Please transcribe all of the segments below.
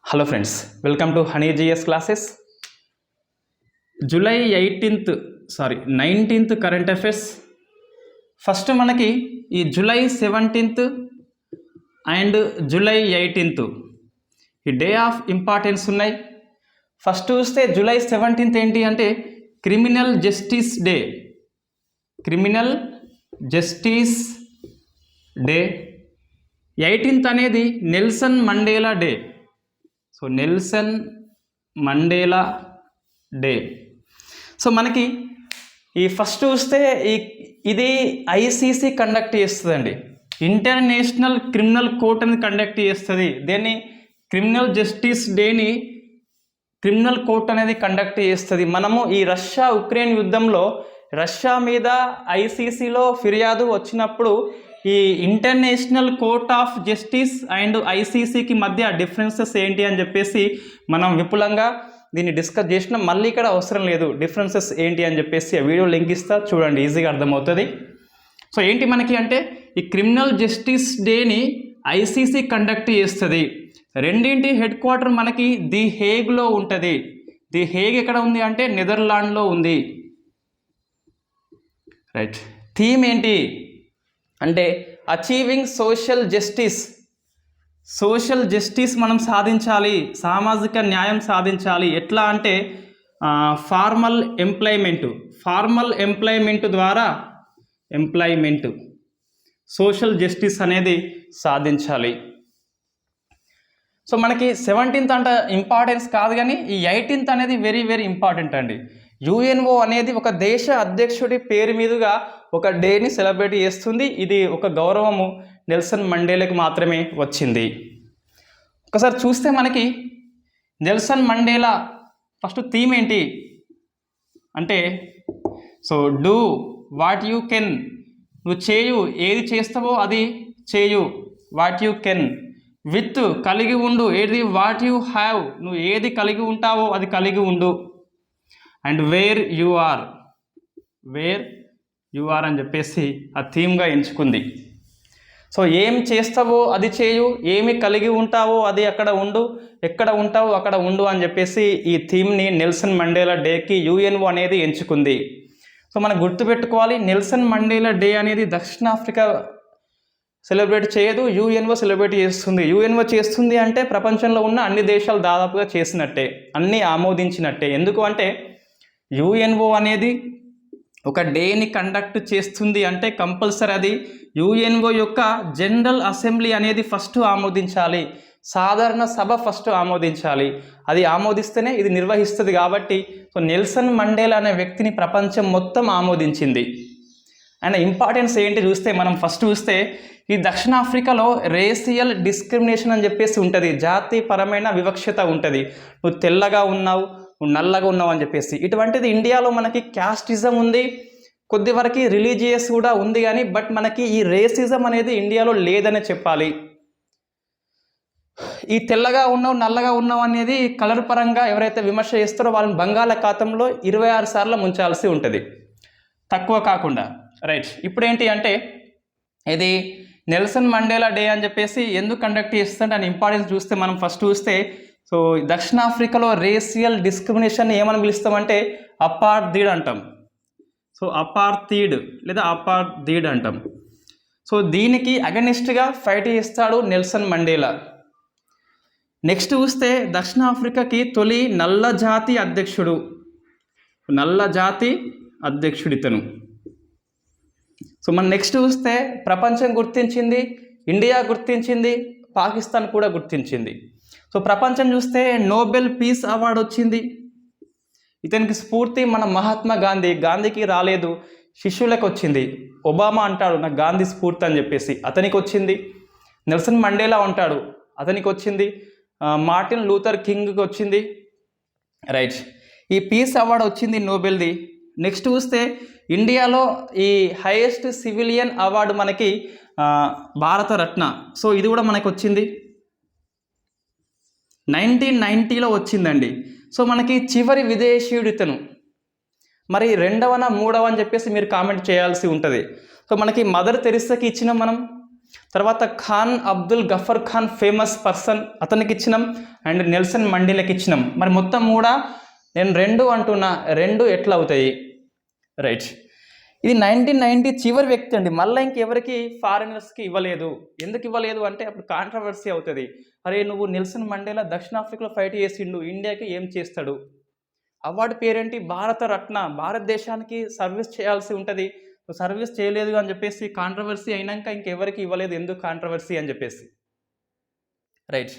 Hello friends, welcome to honey GS classes. July 19th current affairs. First మనకి ఈ July 17th and July 18th ఈ day of importance ఉన్నాయి. First చూస్తే July 17th ఏంటి అంటే criminal justice day. Criminal justice day. 18th అనేది Nelson Mandela day. So Nelson Mandela day. So మనకి ఈ ఫస్ట్ చూస్తే ఇది ఐసీసీ కండక్ట్ చేస్తుందండి. ఇంటర్నేషనల్ క్రిమినల్ కోర్ట్ అని కండక్ట్ చేస్తుంది. దీన్ని క్రిమినల్ జస్టిస్ డేని క్రిమినల్ కోర్ట్ అనేది కండక్ట్ చేస్తుంది. మనము ఈ రష్యా ఉక్రెయిన్ యుద్ధంలో రష్యా మీద ఐసీసీలో ఫిర్యాదు వచ్చినప్పుడు ఈ international court of justice and ఐసీసీకి మధ్య డిఫరెన్సెస్ ఏంటి అని చెప్పేసి మనం విపులంగా దీన్ని డిస్కస్ చేసినాం. మళ్ళీ ఇక్కడ అవసరం లేదు డిఫరెన్సెస్ ఏంటి అని చెప్పేసి ఆ వీడియో లింక్ ఇస్తా, చూడండి, ఈజీగా అర్థమవుతుంది. సో ఏంటి మనకి అంటే ఈ క్రిమినల్ జస్టిస్ డేని ఐసీసీ కండక్ట్ చేస్తుంది. రెండింటి హెడ్ క్వార్టర్ మనకి ది హేగ్లో ఉంటుంది. ది హేగ్ ఎక్కడ ఉంది అంటే నెదర్లాండ్లో ఉంది. రైట్. థీమ్ ఏంటి అంటే achieving social justice. Social justice మనం సాధించాలి, సామాజిక న్యాయం సాధించాలి. ఎట్లా అంటే ఫార్మల్ ఎంప్లాయ్మెంట్ ద్వారా సోషల్ జస్టిస్ అనేది సాధించాలి. సో మనకి 17th అంత ఇంపార్టెన్స్ కాదు, కానీ ఈ 18th అనేది వెరీ వెరీ ఇంపార్టెంట్ అండి. యుఎన్ఓ అనేది ఒక దేశ అధ్యక్షుడి పేరు మీదుగా ఒక డేని సెలబ్రేట్ చేస్తుంది. ఇది ఒక గౌరవము నెల్సన్ మండేలాకి మాత్రమే వచ్చింది. ఒకసారి చూస్తే మనకి నెల్సన్ మండేలా ఫస్ట్ థీమ్ ఏంటి అంటే so do what you can. నువ్వు చేయు, ఏది చేస్తావో అది చేయు, వాట్ యూ కెన్. విత్ కలిగి ఉండు, ఏది వాట్ యూ హ్యావ్, నువ్వు ఏది కలిగి ఉంటావో అది కలిగి ఉండు. అండ్ వేర్ యు ఆర్ అని చెప్పేసి ఆ థీమ్గా ఎంచుకుంది. సో ఏం చేస్తావో అది చేయు, ఏమి కలిగి ఉంటావో అది అక్కడ ఉండు, ఎక్కడ ఉంటావో అక్కడ ఉండు అని చెప్పేసి ఈ థీమ్ని నెల్సన్ మండేలా డేకి యుఎన్ఓ అనేది ఎంచుకుంది. సో మనం గుర్తుపెట్టుకోవాలి, నెల్సన్ మండేలా డే అనేది దక్షిణాఫ్రికా సెలబ్రేట్ చేయదు, యుఎన్ఓ సెలబ్రేట్ చేస్తుంది. యుఎన్ఓ చేస్తుంది అంటే ప్రపంచంలో ఉన్న అన్ని దేశాలు దాదాపుగా చేసినట్టే, అన్నీ ఆమోదించినట్టే. ఎందుకు అంటే యుఎన్ఓ అనేది ఒక డేని కండక్ట్ చేస్తుంది అంటే కంపల్సరీ అది యుఎన్ఓ యొక్క జనరల్ అసెంబ్లీ అనేది ఫస్ట్ ఆమోదించాలి, సాధారణ సభ ఫస్ట్ ఆమోదించాలి. అది ఆమోదిస్తేనే ఇది నిర్వహిస్తుంది. కాబట్టి సో నెల్సన్ మండేలా అనే వ్యక్తిని ప్రపంచం మొత్తం ఆమోదించింది. అండ్ ఇంపార్టెన్స్ ఏంటి చూస్తే మనం ఫస్ట్ చూస్తే ఈ దక్షిణాఫ్రికాలో రేసియల్ డిస్క్రిమినేషన్ అని చెప్పేసి ఉంటుంది, జాతిపరమైన వివక్షత ఉంటుంది. నువ్వు తెల్లగా ఉన్నావు, నువ్వు నల్లగా ఉన్నావు అని చెప్పేసి. ఇటువంటిది ఇండియాలో మనకి క్యాస్టిజం ఉంది, కొద్ది వరకు రిలీజియస్ కూడా ఉంది, కానీ బట్ మనకి ఈ రేసిజం అనేది ఇండియాలో లేదనే చెప్పాలి. ఈ తెల్లగా ఉన్నావు నల్లగా ఉన్నావు అనేది కలర్ పరంగా ఎవరైతే విమర్శ చేస్తారో వాళ్ళని బంగాళాఖాతంలో 26 సార్లు ముంచాల్సి ఉంటుంది, తక్కువ కాకుండా. రైట్. ఇప్పుడు ఏంటి అంటే ఇది నెల్సన్ మండేలా డే అని చెప్పేసి ఎందుకు కండక్ట్ చేస్తుంటే అని ఇంపార్టెన్స్ చూస్తే మనం ఫస్ట్ చూస్తే సో దక్షిణాఫ్రికాలో రేసియల్ డిస్క్రిమినేషన్ ఏమని పిలుస్తామంటే అపార్థీడ్ అంటాం. సో అపార్థీడ్ లేదా అపార్థీడ్ అంటాం. సో దీనికి అగనిస్ట్గా ఫైట్ చేస్తాడు నెల్సన్ మండేలా. నెక్స్ట్ చూస్తే దక్షిణాఫ్రికాకి తొలి నల్ల జాతి అధ్యక్షుడు ఇతను. సో మనం నెక్స్ట్ చూస్తే ప్రపంచం గుర్తించింది, ఇండియా గుర్తించింది, పాకిస్తాన్ కూడా గుర్తించింది. సో ప్రపంచం చూస్తే నోబెల్ పీస్ అవార్డు వచ్చింది. ఇతనికి స్ఫూర్తి మన మహాత్మా గాంధీకి రాలేదు, శిష్యులకు వచ్చింది. ఒబామా అంటాడు నాకు గాంధీ స్ఫూర్తి అని చెప్పేసి, అతనికి వచ్చింది. నెల్సన్ మండేలా ఉంటాడు, అతనికి వచ్చింది. మార్టిన్ లూథర్ కింగ్కి వచ్చింది. రైట్. ఈ పీస్ అవార్డు వచ్చింది నోబెల్ది. నెక్స్ట్ చూస్తే ఇండియాలో ఈ హైయెస్ట్ సివిలియన్ అవార్డు మనకి భారతరత్న. సో ఇది కూడా మనకు వచ్చింది 1990లో వచ్చిందండి. సో మనకి చివరి విదేశీయుడు ఇతను. మరి రెండవన మూడవ అని చెప్పేసి మీరు కామెంట్ చేయాల్సి ఉంటుంది. సో మనకి మదర్ తెరిసాకి ఇచ్చిన మనం తర్వాత ఖాన్ అబ్దుల్ గఫర్ ఖాన్ ఫేమస్ పర్సన్, అతనికి ఇచ్చినాం. అండ్ నెల్సన్ మండేలాకి ఇచ్చినాం. మరి మొత్తం కూడా నేను 2 అంటున్నా, 2 ఎట్లా అవుతాయి? రైట్, ఇది 1990 చివరి వ్యక్తి అండి. మళ్ళీ ఇంకెవరికి ఫారినర్స్కి ఇవ్వలేదు. ఎందుకు ఇవ్వలేదు అంటే అప్పుడు కాంట్రవర్సీ అవుతుంది. అరే నువ్వు నెల్సన్ మండేలా దక్షిణాఫ్రికాలో ఫైట్ చేసిండు, ఇండియాకి ఏం చేస్తాడు? అవార్డు పేరేంటి? భారత రత్న, భారతదేశానికి సర్వీస్ చేయాల్సి ఉంటుంది, సర్వీస్ చేయలేదు అని చెప్పేసి కాంట్రవర్సీ అయినాక ఇంకెవరికి ఇవ్వలేదు. ఎందుకు కాంట్రవర్సీ అని చెప్పేసి. రైట్,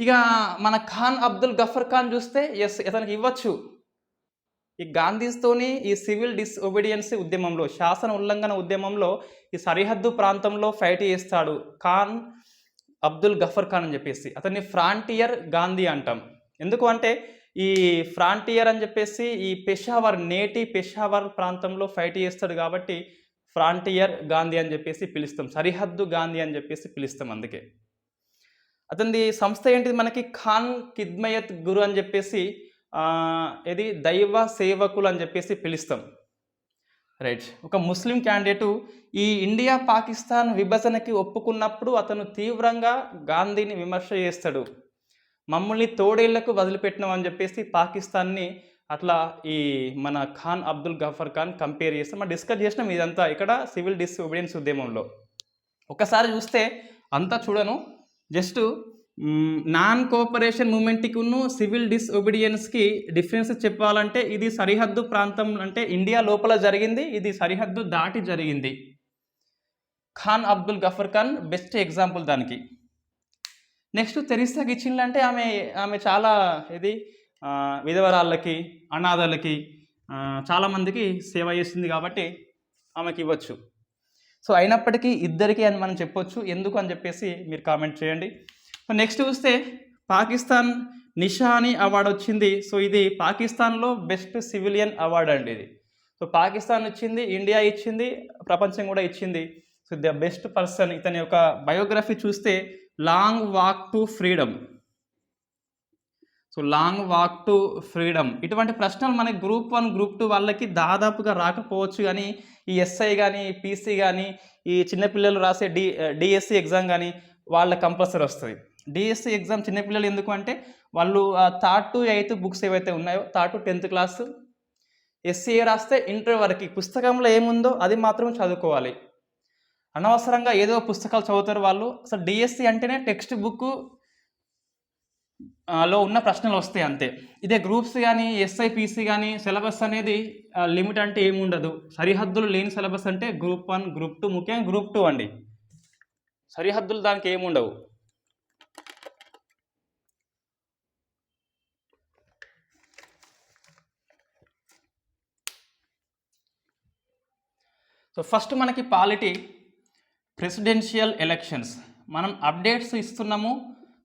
ఇక మన ఖాన్ అబ్దుల్ గఫర్ ఖాన్ చూస్తే ఎస్ ఇతనికి ఇవ్వచ్చు. ఈ గాంధీస్తోని ఈ సివిల్ డిస్ఒబీడియన్సీ ఉద్యమంలో, శాసన ఉల్లంఘన ఉద్యమంలో ఈ సరిహద్దు ప్రాంతంలో ఫైట్ చేస్తాడు ఖాన్ అబ్దుల్ గఫర్ ఖాన్ అని చెప్పేసి. అతన్ని ఫ్రాంటియర్ గాంధీ అంటాం. ఎందుకు అంటే ఈ ఫ్రాంటియర్ అని చెప్పేసి ఈ పెషావర్, నేటి పెషావర్ ప్రాంతంలో ఫైట్ చేస్తాడు కాబట్టి ఫ్రాంటియర్ గాంధీ అని చెప్పేసి పిలుస్తాం, సరిహద్దు గాంధీ అని చెప్పేసి పిలుస్తాం. అందుకే అతనిది సంస్థ ఏంటిది మనకి? ఖాన్ ఖిద్మయత్ గురు అని చెప్పేసి, ఇది దైవ సేవకులు అని చెప్పేసి పిలుస్తాం. రైట్, ఒక ముస్లిం క్యాండిడేటు ఈ ఇండియా పాకిస్తాన్ విభజనకి ఒప్పుకున్నప్పుడు అతను తీవ్రంగా గాంధీని విమర్శ చేస్తాడు. మమ్మల్ని తోడేళ్లకు వదిలిపెట్టినాం అని చెప్పేసి పాకిస్తాన్ని అట్లా ఈ మన ఖాన్ అబ్దుల్ గఫర్ ఖాన్ కంపేర్ చేస్తాం. మనం డిస్కస్ చేసినాం ఇదంతా ఇక్కడ సివిల్ డిస్ఒబీడియన్స్ ఉద్యమంలో. ఒకసారి చూస్తే అంతా చూడను, జస్ట్ నాన్ కోఆపరేషన్ మూమెంట్కిను సివిల్ డిస్ఒబీడియన్స్కి డిఫరెన్స్ చెప్పాలంటే ఇది సరిహద్దు ప్రాంతం అంటే ఇండియా లోపల జరిగింది, ఇది సరిహద్దు దాటి జరిగింది. ఖాన్ అబ్దుల్ గఫర్ ఖాన్ బెస్ట్ ఎగ్జాంపుల్ దానికి. నెక్స్ట్ తెరిసా గిచిన్లు అంటే ఆమె చాలా విధవరాళ్ళకి, అనాథలకి, చాలామందికి సేవ చేసింది కాబట్టి ఆమెకి ఇవ్వచ్చు. సో అయినప్పటికీ ఇద్దరికి అని మనం చెప్పొచ్చు. ఎందుకు అని చెప్పేసి మీరు కామెంట్ చేయండి. సో నెక్స్ట్ చూస్తే పాకిస్తాన్ నిషాని అవార్డు వచ్చింది. సో ఇది పాకిస్తాన్లో బెస్ట్ సివిలియన్ అవార్డు అండి ఇది. సో పాకిస్తాన్ ఇచ్చింది, ఇండియా ఇచ్చింది, ప్రపంచం కూడా ఇచ్చింది. So the best person. ఇతని యొక్క బయోగ్రఫీ చూస్తే long walk to freedom. So long walk to freedom, ఇటువంటి ప్రశ్నలు మనకి గ్రూప్ 1 గ్రూప్ 2 వాళ్ళకి దాదాపుగా రాకపోవచ్చు, కానీ ఈ ఎస్ఐ కానీ పీసీ కానీ ఈ చిన్నపిల్లలు రాసే డిఎస్సి ఎగ్జామ్ కానీ వాళ్ళ కంపల్సరీ వస్తుంది. డిఎస్సి ఎగ్జామ్ చిన్నపిల్లలు ఎందుకు అంటే వాళ్ళు 3rd to 8th బుక్స్ ఏవైతే ఉన్నాయో 3rd to 10th class, SCA రాస్తే ఇంటర్ వరకు పుస్తకంలో ఏముందో అది మాత్రం చదువుకోవాలి. అనవసరంగా ఏదో పుస్తకాలు చదువుతారు వాళ్ళు. అసలు డిఎస్సి అంటేనే టెక్స్ట్ బుక్ లో ఉన్న ప్రశ్నలు వస్తాయి అంతే. ఇదే గ్రూప్స్ కానీ ఎస్ఐ పీసీ కానీ సిలబస్ అనేది లిమిట్ అంటే ఏముండదు. సరిహద్దులు లేని సిలబస్ అంటే గ్రూప్ 1 గ్రూప్ 2, ముఖ్యంగా గ్రూప్ 2 అండి. సరిహద్దులు దానికి ఏముండవు. సో ఫస్ట్ మనకి పాలిటీ ప్రెసిడెన్షియల్ ఎలక్షన్స్ మనం అప్డేట్స్ ఇస్తున్నాము.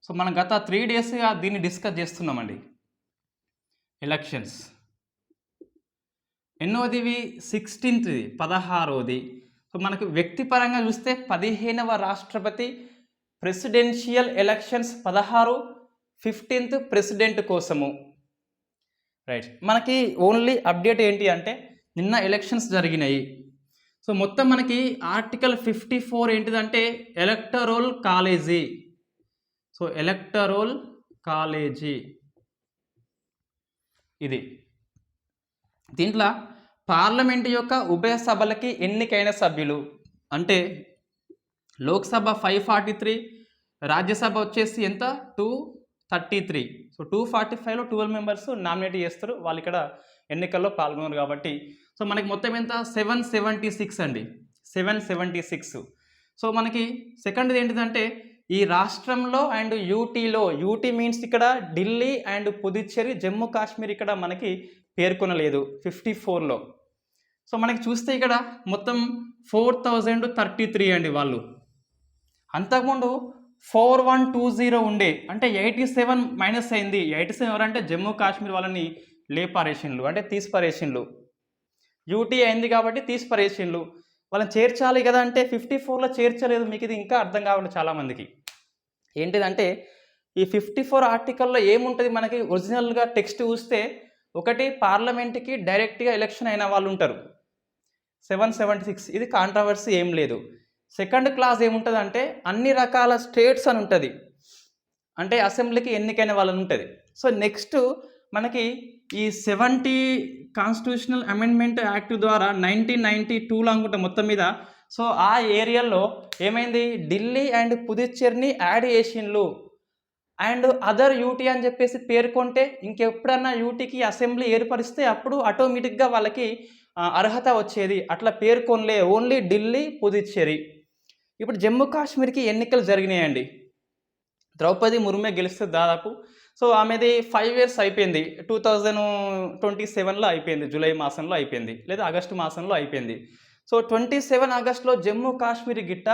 సో మనం గత 3 డేస్గా దీన్ని డిస్కస్ చేస్తున్నామండి. ఎలక్షన్స్ ఎన్నోదివి? 16th, 16వది. సో మనకు వ్యక్తిపరంగా చూస్తే 15వ రాష్ట్రపతి ప్రెసిడెన్షియల్ ఎలక్షన్స్ 16, 15th ప్రెసిడెంట్ కోసము. రైట్, మనకి ఓన్లీ అప్డేట్ ఏంటి అంటే నిన్న ఎలక్షన్స్ జరిగినాయి. సో మొత్తం మనకి ఆర్టికల్ 54 ఏంటిదంటే electoral college. So electoral college ఇది. దీంట్లో పార్లమెంట్ యొక్క ఉభయ సభలకి ఎన్నికైన సభ్యులు అంటే లోక్సభ 543, రాజ్యసభ వచ్చేసి ఎంత 233. సో 245లో 12 మెంబర్స్ నామినేట్ చేస్తారు, వాళ్ళు ఇక్కడ ఎన్నికల్లో పాల్గొన్నారు కాబట్టి. సో మనకి మొత్తం ఎంత? 776 అండి, 776. సో మనకి సెకండ్ది ఏంటిదంటే ఈ రాష్ట్రంలో అండ్ యూటీలో, యూటీ మీన్స్ ఇక్కడ ఢిల్లీ అండ్ పుదుచ్చేరి, జమ్మూ కాశ్మీర్ ఇక్కడ మనకి పేర్కొనలేదు 54లో. సో మనకి చూస్తే ఇక్కడ మొత్తం 4033 అండి వాళ్ళు. అంతకుముందు 4120 ఉండే, అంటే 87 మైనస్ అయింది. 87 ఎవరంటే జమ్మూ కాశ్మీర్ వాళ్ళని లేపారేషన్లు అంటే తీసిపారేషన్లు. యూటీ అయింది కాబట్టి తీసిపారేషన్లు. వాళ్ళని చేర్చాలి కదా అంటే 54లో చేర్చలేదు. మీకు ఇది ఇంకా అర్థం కావాలి చాలామందికి. ఏంటిదంటే ఈ 54 ఆర్టికల్లో ఏముంటుంది మనకి? ఒరిజినల్గా టెక్స్ట్ చూస్తే ఒకటి పార్లమెంట్కి డైరెక్ట్గా ఎలక్షన్ అయిన వాళ్ళు ఉంటారు 776. ఇది కాంట్రవర్సీ ఏం లేదు. సెకండ్ క్లాస్ ఏముంటుందంటే అన్ని రకాల స్టేట్స్ అని ఉంటుంది, అంటే అసెంబ్లీకి ఎన్నికైన వాళ్ళని ఉంటుంది. సో నెక్స్ట్ మనకి ఈ 70 కాన్స్టిట్యూషనల్ అమెండ్మెంట్ యాక్ట్ ద్వారా 1992లో అనుకుంటా మొత్తం మీద. సో ఆ ఏరియాలో ఏమైంది, ఢిల్లీ అండ్ పుదుచ్చేరిని యాడ్ చేసిండ్లు. అండ్ అదర్ యూటీ అని చెప్పేసి పేర్కొంటే ఇంకెప్పుడన్నా యూటీకి అసెంబ్లీ ఏర్పరిస్తే అప్పుడు ఆటోమేటిక్గా వాళ్ళకి అర్హత వచ్చేది. అట్లా పేర్కొనలే, ఓన్లీ ఢిల్లీ పుదుచ్చేరి. ఇప్పుడు జమ్మూ కాశ్మీర్కి ఎన్నికలు జరిగినాయండి. ద్రౌపది ముర్మే గెలుస్తుంది దాదాపు. సో ఆమెది 5 years అయిపోయింది, 2027లో అయిపోయింది, జూలై మాసంలో అయిపోయింది, లేదా ఆగస్టు మాసంలో అయిపోయింది. సో 27 ఆగస్టులో జమ్మూ కాశ్మీర్ గిట్ట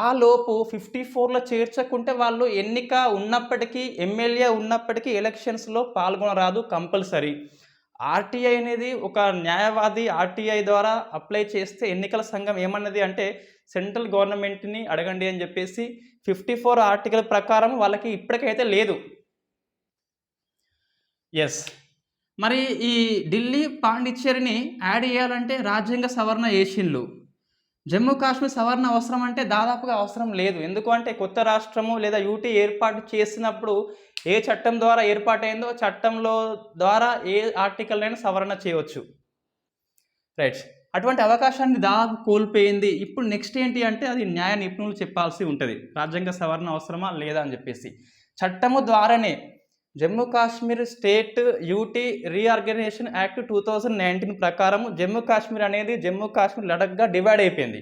ఆ లోపు 54లో చేర్చకుంటే వాళ్ళు ఎన్నిక ఉన్నప్పటికీ, ఎమ్మెల్యే ఉన్నప్పటికీ ఎలక్షన్స్లో పాల్గొనరాదు కంపల్సరీ. ఆర్టీఐ అనేది ఒక న్యాయవాది ఆర్టీఐ ద్వారా అప్లై చేస్తే ఎన్నికల సంఘం ఏమన్నది అంటే సెంట్రల్ గవర్నమెంట్ని అడగండి అని చెప్పేసి 54 ఆర్టికల్ ప్రకారం వాళ్ళకి ఇప్పటికైతే లేదు. ఎస్, మరి ఈ ఢిల్లీ పాండిచ్చేరిని యాడ్ చేయాలంటే రాజ్యాంగ సవరణ చేసిండ్లు. జమ్మూ కాశ్మీర్ సవరణ అవసరం అంటే దాదాపుగా అవసరం లేదు. ఎందుకు అంటే కొత్త రాష్ట్రము లేదా యూటీ ఏర్పాటు చేసినప్పుడు ఏ చట్టం ద్వారా ఏర్పాటైందో చట్టంలో ద్వారా ఏ ఆర్టికల్ అయినా సవరణ చేయవచ్చు. రైట్, అటువంటి అవకాశాన్ని దాదాపు కోల్పోయింది. ఇప్పుడు నెక్స్ట్ ఏంటి అంటే అది న్యాయ నిపుణులు చెప్పాల్సి ఉంటుంది, రాజ్యాంగ సవరణ అవసరమా లేదా అని చెప్పేసి. చట్టము ద్వారానే Jammu Kashmir state UT reorganisation act 2019 ప్రకారం జమ్మూ కాశ్మీర్ అనేది జమ్మూ కాశ్మీర్ లడఖ్గా డివైడ్ అయిపోయింది.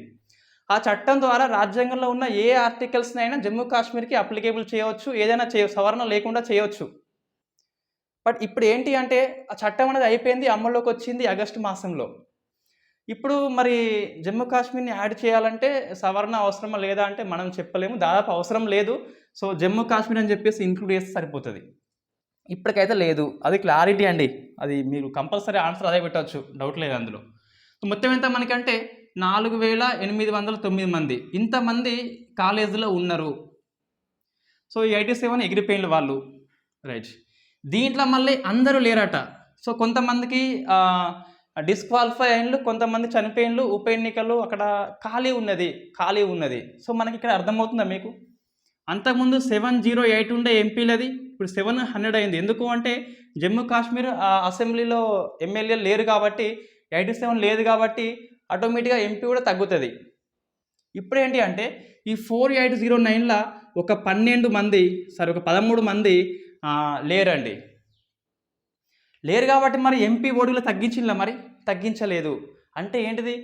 ఆ చట్టం ద్వారా రాజ్యాంగంలో ఉన్న ఏ ఆర్టికల్స్నైనా జమ్మూ కాశ్మీర్కి అప్లికేబుల్ చేయవచ్చు, ఏదైనా సవరణ లేకుండా చేయవచ్చు. బట్ ఇప్పుడు ఏంటి అంటే ఆ చట్టం అనేది అయిపోయింది, అమల్లోకి వచ్చింది ఆగస్టు మాసంలో. ఇప్పుడు మరి జమ్మూ కాశ్మీర్ని యాడ్ చేయాలంటే సవరణ అవసరమా లేదా అంటే మనం చెప్పలేము, దాదాపు అవసరం లేదు. సో జమ్మూ కాశ్మీర్ అని చెప్పేసి ఇంక్లూడ్ చేస్తే సరిపోతుంది. ఇప్పటికైతే లేదు, అది క్లారిటీ అండి, అది మీరు కంపల్సరీ ఆన్సర్ అదే పెట్టవచ్చు, డౌట్ లేదు అందులో. మొత్తం ఎంత మనకంటే 4809 మంది ఇంతమంది కాలేజీలో ఉన్నారు. సో 87 ఎగిరిపోయిన వాళ్ళు. రైట్, దీంట్లో మళ్ళీ అందరూ లేరట. సో కొంతమందికి డిస్క్వాలిఫై అయినలు, కొంతమంది చనిపోయినలు, ఉప ఎన్నికలు అక్కడ ఖాళీ ఉన్నది. సో మనకి ఇక్కడ అర్థమవుతుందా మీకు? అంతకుముందు 708 ఉండే ఎంపీలది ఇప్పుడు 700 అయింది. ఎందుకు అంటే జమ్మూ కాశ్మీర్ అసెంబ్లీలో ఎమ్మెల్యేలు లేరు కాబట్టి, 87 లేదు కాబట్టి ఆటోమేటిక్గా ఎంపీ కూడా తగ్గుతుంది. ఇప్పుడు ఏంటి అంటే ఈ 4809ల ఒక 13 మంది లేరండి. లేరు కాబట్టి మరి ఎంపీ ఓటులు తగ్గించిందా? మరి తగ్గించలేదు. అంటే ఏంటిది,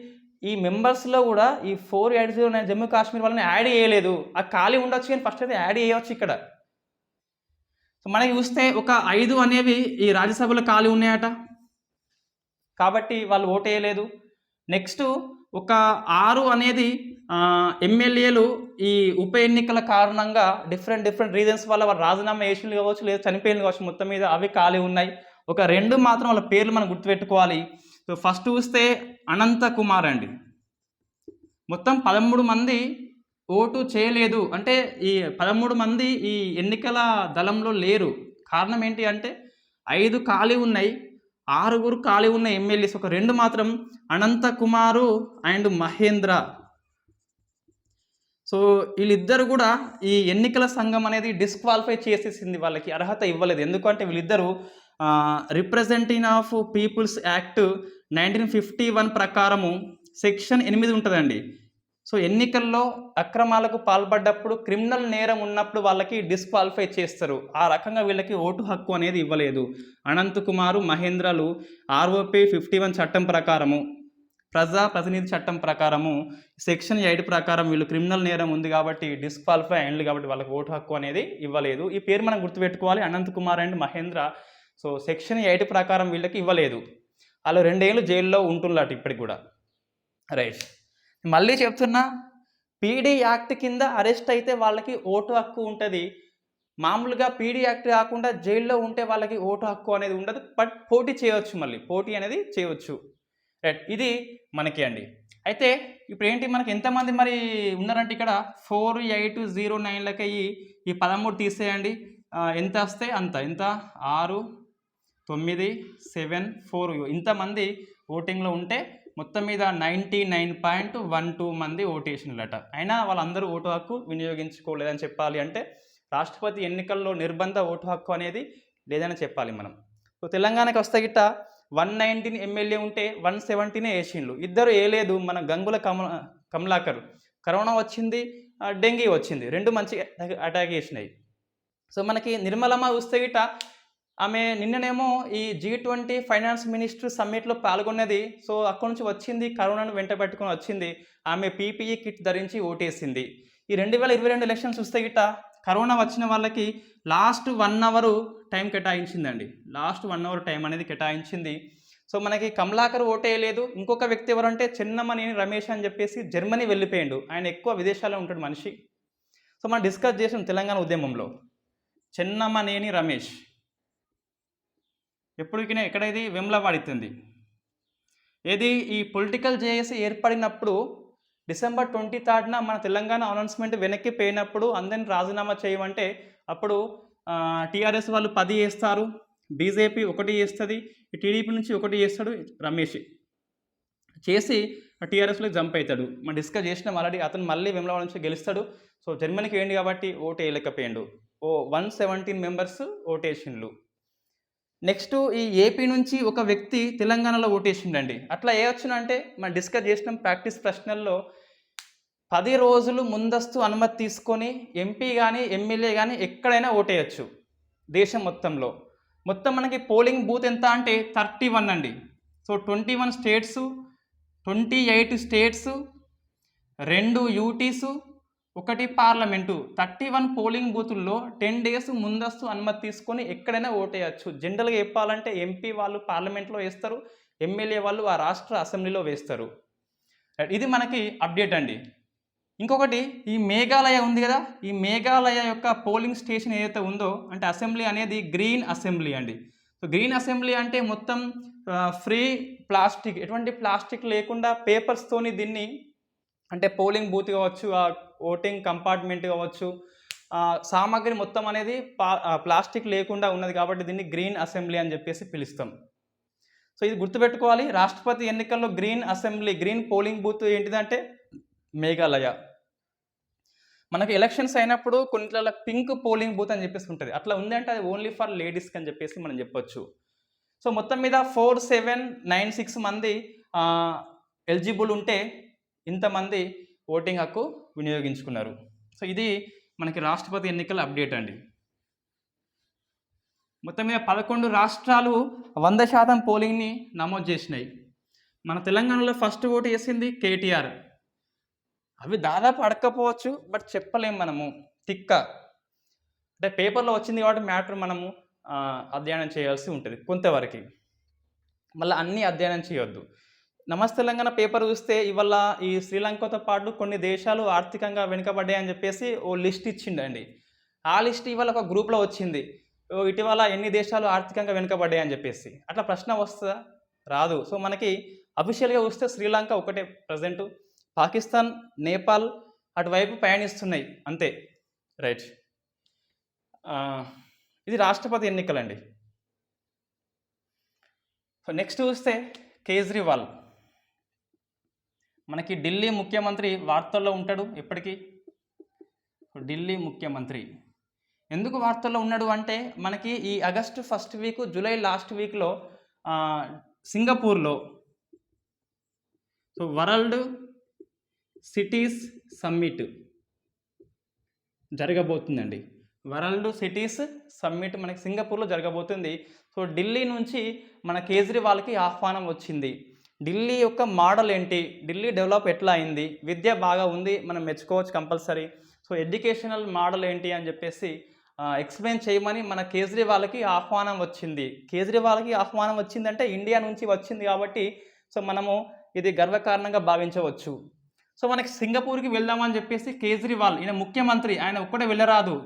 ఈ మెంబర్స్లో కూడా ఈ 4809 జమ్మూ కాశ్మీర్ వాళ్ళని యాడ్ చేయలేదు. ఆ ఖాళీ ఉండొచ్చు కానీ ఫస్ట్ అయితే యాడ్ చేయవచ్చు ఇక్కడ. సో మనకి చూస్తే ఒక 5 అనేవి ఈ రాజ్యసభలో ఖాళీ ఉన్నాయట కాబట్టి వాళ్ళు ఓటు వేయలేదు. నెక్స్ట్ ఒక 6 అనేది ఎమ్మెల్యేలు ఈ ఉప ఎన్నికల కారణంగా డిఫరెంట్ రీజన్స్ వల్ల వాళ్ళు రాజీనామా చేసినలు కావచ్చు, లేదా చనిపోయిన కావచ్చు, మొత్తం మీద అవి ఖాళీ ఉన్నాయి. ఒక 2 మాత్రం వాళ్ళ పేర్లు మనం గుర్తుపెట్టుకోవాలి. సో ఫస్ట్ చూస్తే అనంత కుమార్ అండి, మొత్తం 13 మంది ఓటు చేయలేదు. అంటే ఈ 13 మంది ఈ ఎన్నికల దళంలో లేరు. కారణం ఏంటి అంటే 5 ఖాళీ ఉన్నాయి, 6 ఖాళీ ఉన్న ఎమ్మెల్యేస్, ఒక 2 మాత్రం అనంత కుమారు అండ్ మహేంద్ర. సో వీళ్ళిద్దరు కూడా ఈ ఎన్నికల సంఘం అనేది డిస్క్వాలిఫై చేసేసింది, వాళ్ళకి అర్హత ఇవ్వలేదు. ఎందుకంటే వీళ్ళిద్దరూ రిప్రజెంటేటివ్ ఆఫ్ పీపుల్స్ యాక్ట్ 1951 ప్రకారము సెక్షన్ 8 ఉంటుందండి. సో ఎన్నికల్లో అక్రమాలకు పాల్పడ్డప్పుడు, క్రిమినల్ నేరం ఉన్నప్పుడు వాళ్ళకి డిస్క్వాలిఫై చేస్తారు. ఆ రకంగా వీళ్ళకి ఓటు హక్కు అనేది ఇవ్వలేదు. అనంత్ కుమారు, మహేంద్రలు ROP 51 చట్టం ప్రకారము, ప్రజాప్రతినిధి చట్టం ప్రకారము సెక్షన్ 8 ప్రకారం వీళ్ళు క్రిమినల్ నేరం ఉంది కాబట్టి డిస్క్వాలిఫై అయింది కాబట్టి వాళ్ళకి ఓటు హక్కు అనేది ఇవ్వలేదు. ఈ పేరు మనం గుర్తుపెట్టుకోవాలి, Anant Kumar and Mahendra. So section 8 ప్రకారం వీళ్ళకి ఇవ్వలేదు. వాళ్ళు 2 ఏళ్ళు జైల్లో ఉంటున్నట్టు ఇప్పటికి కూడా. రైట్, మళ్ళీ చెప్తున్నా, పీడీ యాక్ట్ కింద అరెస్ట్ అయితే వాళ్ళకి ఓటు హక్కు ఉంటుంది. మామూలుగా పీడీ యాక్ట్ కాకుండా జైల్లో ఉంటే వాళ్ళకి ఓటు హక్కు అనేది ఉండదు. బట్ పోటీ చేయవచ్చు, మళ్ళీ పోటీ అనేది చేయవచ్చు. రైట్, ఇది మనకి అండి. అయితే ఇప్పుడు ఏంటి, మనకి ఎంతమంది మరి ఉన్నారంటే ఇక్కడ 4809లకి ఈ 13 తీసేయండి, ఎంత వస్తే అంత, ఎంత 6, 9, 7, 4 ఇంతమంది ఓటింగ్లో ఉంటే మొత్తం మీద 99.12 మంది ఓటేసినలట. అయినా వాళ్ళందరూ ఓటు హక్కు వినియోగించుకోలేదని చెప్పాలి. అంటే రాష్ట్రపతి ఎన్నికల్లో నిర్బంధ ఓటు హక్కు అనేది లేదని చెప్పాలి మనం. సో తెలంగాణకి వస్తే గిట్ట 119 ఎమ్మెల్యే ఉంటే 117 వేసిండ్లు. ఇద్దరు వేయలేదు. మన గంగుల కమలాకర్ కరోనా వచ్చింది, డెంగీ వచ్చింది, రెండు మంచి అటాక్ చేసినాయి. సో మనకి నిర్మలమ్మ చూస్తే గిట్ట ఆమె నిన్ననేమో ఈ G20 ఫైనాన్స్ మినిస్టర్ సమ్మిట్లో పాల్గొన్నది. సో అక్కడి నుంచి వచ్చింది, కరోనాను వెంట పెట్టుకొని వచ్చింది. ఆమె PPE కిట్ ధరించి ఓటేసింది. ఈ 2022 ఎలక్షన్స్ చూస్తే గిట్ట కరోనా వచ్చిన వాళ్ళకి లాస్ట్ 1 అవర్ టైం కేటాయించిందండి. లాస్ట్ 1 అవర్ టైం అనేది కేటాయించింది. సో మనకి కమలాకర్ ఓటేయలేదు. ఇంకొక వ్యక్తి ఎవరంటే చెన్నమనేని రమేష్ అని చెప్పేసి జర్మనీ వెళ్ళిపోయాడు. ఆయన ఎక్కువ విదేశాల్లో ఉంటాడు మనిషి. సో మనం డిస్కస్ చేసాం తెలంగాణ ఉద్యమంలో. చెన్నమనేని రమేష్ ఎప్పటికైనా ఎక్కడ ఇది వెమ్లవాడుతుంది. ఏది ఈ పొలిటికల్ జేఏసీ ఏర్పడినప్పుడు డిసెంబర్ 23న మన తెలంగాణ అనౌన్స్మెంట్ వెనక్కి పోయినప్పుడు అందరిని రాజీనామా చేయమంటే అప్పుడు టీఆర్ఎస్ వాళ్ళు 10 చేస్తారు, బీజేపీ 1 చేస్తుంది, టీడీపీ నుంచి 1 చేస్తాడు రమేష్ చేసి టీఆర్ఎస్లో జంప్ అవుతాడు. మనం డిస్కస్ చేసినాం ఆల్రెడీ. అతను మళ్ళీ వెమ్లవాడ నుంచి గెలుస్తాడు. సో జర్మనీకి వేయండి కాబట్టి ఓటు వేయలేకపోయాడు. 117 మెంబర్స్ ఓటేసిండ్లు. నెక్స్ట్ ఈ ఏపీ నుంచి ఒక వ్యక్తి తెలంగాణలో ఓటేసిండండి. అట్లా ఏవచ్చునంటే మనం డిస్కస్ చేసినాం ప్రాక్టీస్ ప్రశ్నల్లో 10 రోజులు ముందస్తు అనుమతి తీసుకొని ఎంపీ కానీ ఎమ్మెల్యే కానీ ఎక్కడైనా ఓటేయచ్చు దేశం మొత్తంలో. మొత్తం మనకి పోలింగ్ బూత్ ఎంత అంటే 31 అండి. So 21 states, 28 states, 2 UTs, 1 parliament, 31 polling బూతుల్లో 10 డేస్ ముందస్తు అనుమతి తీసుకొని ఎక్కడైనా ఓటేయచ్చు. జనరల్గా చెప్పాలంటే ఎంపీ వాళ్ళు పార్లమెంట్లో వేస్తారు, ఎమ్మెల్యే వాళ్ళు ఆ రాష్ట్ర అసెంబ్లీలో వేస్తారు. ఇది మనకి అప్డేట్ అండి. ఇంకొకటి ఈ మేఘాలయ ఉంది కదా, ఈ మేఘాలయ యొక్క పోలింగ్ స్టేషన్ ఏదైతే ఉందో అంటే అసెంబ్లీ అనేది గ్రీన్ అసెంబ్లీ అండి. సో గ్రీన్ అసెంబ్లీ అంటే మొత్తం ఫ్రీ ప్లాస్టిక్, ఎటువంటి ప్లాస్టిక్ లేకుండా పేపర్స్తోని దీన్ని అంటే పోలింగ్ బూత్ కావచ్చు, ఓటింగ్ కంపార్ట్మెంట్ కావచ్చు, సామాగ్రి మొత్తం అనేది ప్లాస్టిక్ లేకుండా ఉన్నది కాబట్టి దీన్ని గ్రీన్ అసెంబ్లీ అని చెప్పేసి పిలుస్తాం. సో ఇది గుర్తుపెట్టుకోవాలి. రాష్ట్రపతి ఎన్నికల్లో green assembly, green polling booth ఏంటిదంటే మేఘాలయ. మనకి ఎలక్షన్స్ అయినప్పుడు కొన్నిట్ల పింక్ పోలింగ్ బూత్ అని చెప్పేసి ఉంటుంది. అట్లా ఉందంటే అది ఓన్లీ ఫర్ లేడీస్కి అని చెప్పేసి మనం చెప్పొచ్చు. సో మొత్తం మీద 4796 మంది ఎలిజిబుల్ ఉంటే ఇంతమంది ఓటింగ్ హక్కు వినియోగించుకున్నారు. సో ఇది మనకి రాష్ట్రపతి ఎన్నికల అప్డేట్ అండి. మొత్తం మీద 11 రాష్ట్రాలు 100% పోలింగ్ని నమోదు చేసినాయి. మన తెలంగాణలో ఫస్ట్ ఓటు వేసింది కేటీఆర్. అవి దాదాపు అడగకపోవచ్చు, బట్ చెప్పలేము మనము. తిక్క అంటే పేపర్లో వచ్చింది కాబట్టి మ్యాటర్ మనము అధ్యయనం చేయాల్సి ఉంటుంది కొంతవరకు. మళ్ళీ అన్నీ అధ్యయనం చేయొద్దు. నమస్తే తెలంగాణ పేపర్ చూస్తే ఇవాళ ఈ శ్రీలంకతో పాటు కొన్ని దేశాలు ఆర్థికంగా వెనుకబడ్డాయని చెప్పేసి ఓ లిస్ట్ ఇచ్చిండండి. ఆ లిస్ట్ ఇవాళ ఒక గ్రూప్లో వచ్చింది. ఇటీవల ఎన్ని దేశాలు ఆర్థికంగా వెనుకబడ్డాయని చెప్పేసి. అట్లా ప్రశ్న వస్తుందా? రాదు. సో మనకి అఫీషియల్గా చూస్తే శ్రీలంక ఒకటే ప్రజెంట్, పాకిస్తాన్, నేపాల్ అటువైపు పయనిస్తున్నాయి అంతే. రైట్. ఇది రాష్ట్రపతి ఎన్నికలండి. సో నెక్స్ట్ చూస్తే కేజ్రీవాల్ మనకి ఢిల్లీ ముఖ్యమంత్రి వార్తల్లో ఉంటాడు ఎప్పటికీ. ఢిల్లీ ముఖ్యమంత్రి ఎందుకు వార్తల్లో ఉన్నాడు అంటే మనకి ఈ August first week, July last వీక్లో సింగపూర్లో సో వరల్డ్ సిటీస్ సమ్మిట్ జరగబోతుందండి. వరల్డ్ సిటీస్ సమ్మిట్ మనకి సింగపూర్లో జరగబోతుంది. సో ఢిల్లీ నుంచి మన కేజ్రీవాల్కి ఆహ్వానం వచ్చింది. ఢిల్లీ యొక్క మోడల్ ఏంటి, ఢిల్లీ డెవలప్ ఎట్లా అయింది, విద్య బాగా ఉంది, మనం మెచ్చుకోవచ్చు కంపల్సరీ. సో ఎడ్యుకేషనల్ మోడల్ ఏంటి అని చెప్పేసి ఎక్స్ప్లెయిన్ చేయమని మన కేజ్రీవాల్కి ఆహ్వానం వచ్చింది. కేజ్రీవాల్కి ఆహ్వానం వచ్చిందంటే ఇండియా నుంచి వచ్చింది కాబట్టి సో మనము ఇది గర్వకారణంగా భావించవచ్చు. సో మనకి సింగపూర్కి వెళ్దామని చెప్పేసి కేజ్రీవాల్, ఈయన ముఖ్యమంత్రి, ఆయన ఒక్కడే వెళ్ళరాదు.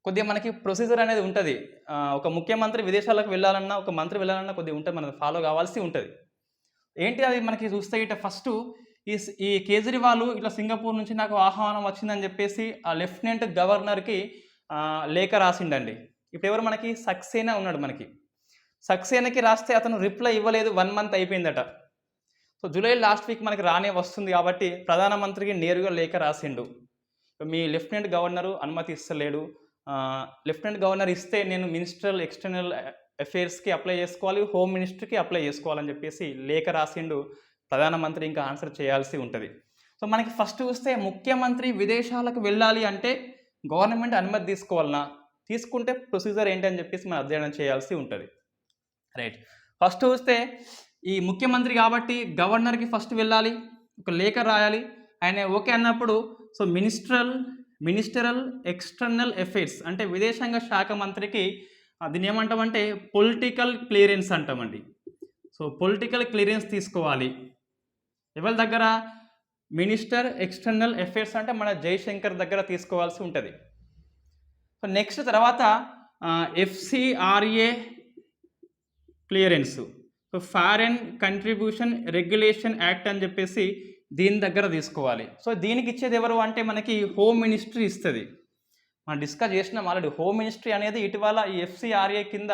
కొద్దిగా మనకి ప్రొసీజర్ అనేది ఉంటుంది. ఒక ముఖ్యమంత్రి విదేశాలకు వెళ్ళాలన్నా, ఒక మంత్రి వెళ్ళాలన్నా కొద్దిగా ఉంటుంది, మనకు ఫాలో కావాల్సి ఉంటుంది. ఏంటి అది మనకి చూస్తే ఇట్లా ఫస్ట్ ఈ కేజ్రీవాల్ ఇట్లా సింగపూర్ నుంచి నాకు ఆహ్వానం వచ్చిందని చెప్పేసి ఆ లెఫ్టినెంట్ గవర్నర్కి లేఖ రాసిండండి. ఇప్పుడు ఎవరు మనకి సక్సేనా ఉన్నాడు. మనకి సక్సేనాకి రాస్తే అతను రిప్లై ఇవ్వలేదు. 1 మంత్ అయిపోయిందట. సో జూలై లాస్ట్ వీక్ మనకి రానే వస్తుంది కాబట్టి ప్రధానమంత్రికి నేరుగా లేఖ రాసిండు. మీ లెఫ్టినెంట్ గవర్నరు అనుమతి ఇస్తలేడు, లెఫ్టినెంట్ గవర్నర్ ఇస్తే నేను మినిస్ట్రల్ ఎక్స్టర్నల్ అఫైర్స్కి అప్లై చేసుకోవాలి, హోమ్ మినిస్టర్కి అప్లై చేసుకోవాలని చెప్పేసి లేఖ రాసిండు. ప్రధానమంత్రి ఇంకా ఆన్సర్ చేయాల్సి ఉంటుంది. సో మనకి ఫస్ట్ చూస్తే ముఖ్యమంత్రి విదేశాలకు వెళ్ళాలి అంటే గవర్నమెంట్ అనుమతి తీసుకోవాలన్నా, తీసుకుంటే ప్రొసీజర్ ఏంటి అని చెప్పేసి మనం అధ్యయనం చేయాల్సి ఉంటుంది. రైట్, ఫస్ట్ చూస్తే ఈ ముఖ్యమంత్రి కాబట్టి గవర్నర్కి ఫస్ట్ వెళ్ళాలి, ఒక లేఖ రాయాలి, ఆయన ఓకే అన్నప్పుడు సో మినిస్టరల్ ఎక్స్టర్నల్ అఫైర్స్ అంటే విదేశాంగ శాఖ మంత్రికి దీన్ని ఏమంటామంటే పొలిటికల్ క్లియరెన్స్ అంటామండి. సో పొలిటికల్ క్లియరెన్స్ తీసుకోవాలి ఎవరి దగ్గర? మినిస్టర్ ఎక్స్టర్నల్ అఫైర్స్ అంటే మన జైశంకర్ దగ్గర తీసుకోవాల్సి ఉంటుంది. సో నెక్స్ట్ తర్వాత FCRA clearance, so foreign contribution regulation act అని చెప్పేసి దీని దగ్గర తీసుకోవాలి. సో దీనికి ఇచ్చేది ఎవరు అంటే మనకి హోమ్ మినిస్ట్రీ ఇస్తుంది. మనం డిస్కస్ చేసినాం ఆల్రెడీ. హోమ్ మినిస్ట్రీ అనేది ఇటీవల ఈ FCRA కింద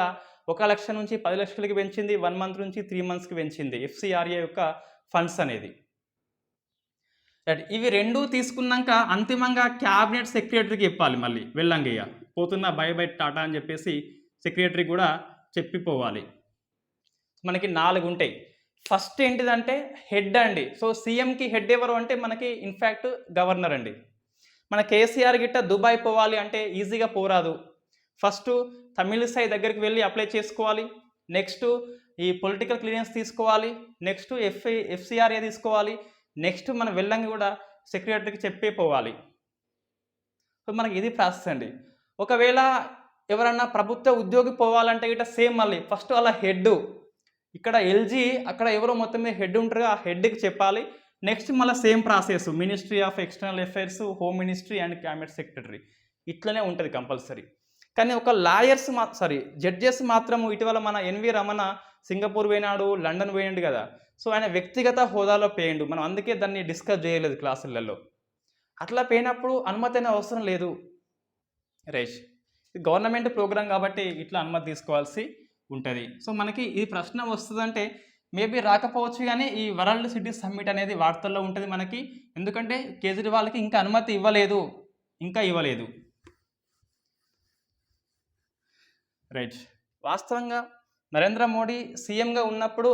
1 లక్ష నుంచి 10 లక్షలకి పెంచింది, 1 మంత్ నుంచి 3 మంత్స్కి పెంచింది FCRA యొక్క ఫండ్స్ అనేది. రైట్, ఇవి రెండు తీసుకున్నాక అంతిమంగా క్యాబినెట్ సెక్రటరీకి చెప్పాలి. మళ్ళీ వెళ్ళంగయ్య పోతున్నా బై బై టాటా అని చెప్పేసి సెక్రటరీ కూడా చెప్పిపోవాలి. మనకి 4 ఉంటాయి. ఫస్ట్ ఏంటిదంటే హెడ్ అండి. సో సీఎంకి హెడ్ ఎవరు అంటే మనకి ఇన్ఫ్యాక్ట్ గవర్నర్ అండి. మన కేసీఆర్ గిట్ట దుబాయ్ పోవాలి అంటే ఈజీగా పోరాదు. ఫస్ట్ తమిళిసై దగ్గరికి వెళ్ళి అప్లై చేసుకోవాలి, నెక్స్ట్ ఈ పొలిటికల్ క్లియరెన్స్ తీసుకోవాలి, నెక్స్ట్ FCRA తీసుకోవాలి, నెక్స్ట్ మనం వెళ్ళంగా కూడా సెక్రటరీకి చెప్పే పోవాలి. సో మనకి ఇది ప్రాసెస్ అండి. ఒకవేళ ఎవరన్నా ప్రభుత్వ ఉద్యోగి పోవాలంటే గిట్ట సేమ్ మళ్ళీ ఫస్ట్ అలా హెడ్ ఇక్కడ LG అక్కడ ఎవరో మొత్తం మీద హెడ్ ఉంటారు, ఆ హెడ్కి చెప్పాలి. నెక్స్ట్ మళ్ళీ same process ministry of external affairs, home ministry and cabinet secretary ఇట్లనే ఉంటుంది కంపల్సరీ. కానీ ఒక లాయర్స్ జడ్జెస్ మాత్రం ఇటీవల మన NV రమణ సింగపూర్ పోయినాడు, లండన్ పోయినాడు కదా. సో ఆయన వ్యక్తిగత హోదాలో పోయిండు, మనం అందుకే దాన్ని డిస్కస్ చేయలేదు క్లాసులలో. అట్లా పోయినప్పుడు అనుమతి అనే అవసరం లేదు. రైట్, గవర్నమెంట్ ప్రోగ్రామ్ కాబట్టి ఇట్లా అనుమతి తీసుకోవాల్సి ఉంటుంది. సో మనకి ఈ ప్రశ్న వస్తుందంటే మేబీ రాకపోవచ్చు, కానీ ఈ వరల్డ్ సిటీ సమ్మిట్ అనేది వార్తల్లో ఉంటుంది మనకి. ఎందుకంటే కేజ్రీవాల్కి ఇంకా అనుమతి ఇవ్వలేదు. రైట్, వాస్తవంగా నరేంద్ర మోడీ సీఎంగా ఉన్నప్పుడు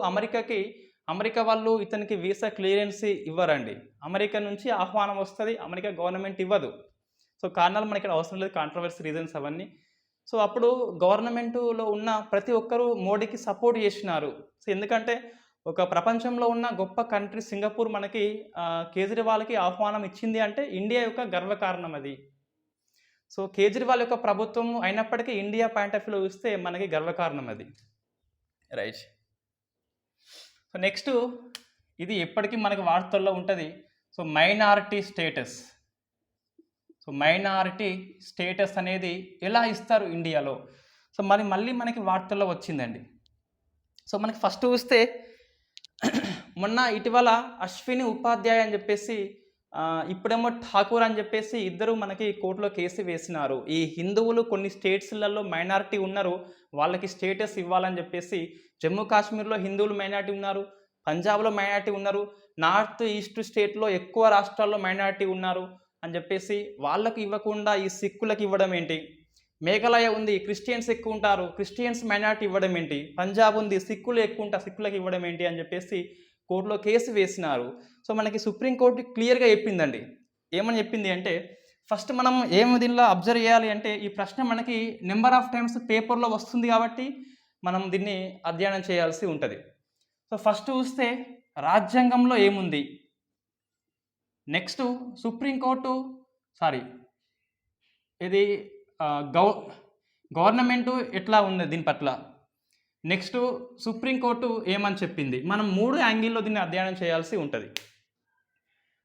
అమెరికా వాళ్ళు ఇతనికి వీసా క్లియరెన్స్ ఇవ్వరండి. అమెరికా నుంచి ఆహ్వానం వస్తుంది, అమెరికా గవర్నమెంట్ ఇవ్వదు. సో కారణాలు మనకి ఇక్కడ అవసరం లేదు, కాంట్రవర్సీ రీజన్స్ అవన్నీ. సో అప్పుడు గవర్నమెంట్లో ఉన్న ప్రతి ఒక్కరూ మోడీకి సపోర్ట్ చేసినారు. సో ఎందుకంటే ఒక ప్రపంచంలో ఉన్న గొప్ప కంట్రీ సింగపూర్ మనకి కేజ్రీవాల్కి ఆహ్వానం ఇచ్చింది అంటే ఇండియా యొక్క గర్వకారణం అది. సో కేజ్రీవాల్ యొక్క ప్రభుత్వం అయినప్పటికీ ఇండియా పాయింట్ ఆఫ్ వ్యూలో చూస్తే మనకి గర్వకారణం అది. రైట్, సో నెక్స్ట్ ఇది ఎప్పటికీ మనకి వార్తల్లో ఉంటుంది. సో మైనారిటీ స్టేటస్ అనేది ఎలా ఇస్తారు ఇండియాలో? సో మళ్ళీ మనకి వార్తల్లో వచ్చిందండి. సో మనకి ఫస్ట్ చూస్తే మొన్న ఇటీవల అశ్విని ఉపాధ్యాయ అని చెప్పేసి ఇప్పుడేమో ఠాకూర్ అని చెప్పేసి ఇద్దరు మనకి కోర్టులో కేసు వేసినారు. ఈ హిందువులు కొన్ని స్టేట్స్లలో మైనారిటీ ఉన్నారు, వాళ్ళకి స్టేటస్ ఇవ్వాలని చెప్పేసి. జమ్మూ కాశ్మీర్లో హిందువులు మైనారిటీ ఉన్నారు, పంజాబ్లో మైనారిటీ ఉన్నారు, నార్త్ ఈస్ట్ స్టేట్లో ఎక్కువ రాష్ట్రాల్లో మైనారిటీ ఉన్నారు అని చెప్పేసి వాళ్ళకు ఇవ్వకుండా ఈ సిక్కులకు ఇవ్వడం ఏంటి? మేఘాలయ ఉంది, క్రిస్టియన్స్ ఎక్కువ ఉంటారు, క్రిస్టియన్స్ మైనారిటీ ఇవ్వడం ఏంటి? పంజాబ్ ఉంది, సిక్కులు ఎక్కువ ఉంటారు, సిక్కులకు ఇవ్వడం ఏంటి అని చెప్పేసి కోర్టులో కేసు వేసినారు. సో మనకి సుప్రీంకోర్టు క్లియర్గా చెప్పిందండి. ఏమని చెప్పింది అంటే ఫస్ట్ మనం ఏమి దీనిలో అబ్జర్వ్ చేయాలి అంటే ఈ ప్రశ్న మనకి నెంబర్ ఆఫ్ టైమ్స్ పేపర్లో వస్తుంది కాబట్టి మనం దీన్ని అధ్యయనం చేయాల్సి ఉంటుంది. సో ఫస్ట్ చూస్తే రాజ్యాంగంలో ఏముంది, నెక్స్ట్ సుప్రీంకోర్టు ఇది గవర్నమెంటు ఎట్లా ఉంది దీని పట్ల, నెక్స్ట్ సుప్రీంకోర్టు ఏమని చెప్పింది, మనం 3 యాంగిల్లో దీన్ని అధ్యయనం చేయాల్సి ఉంటుంది.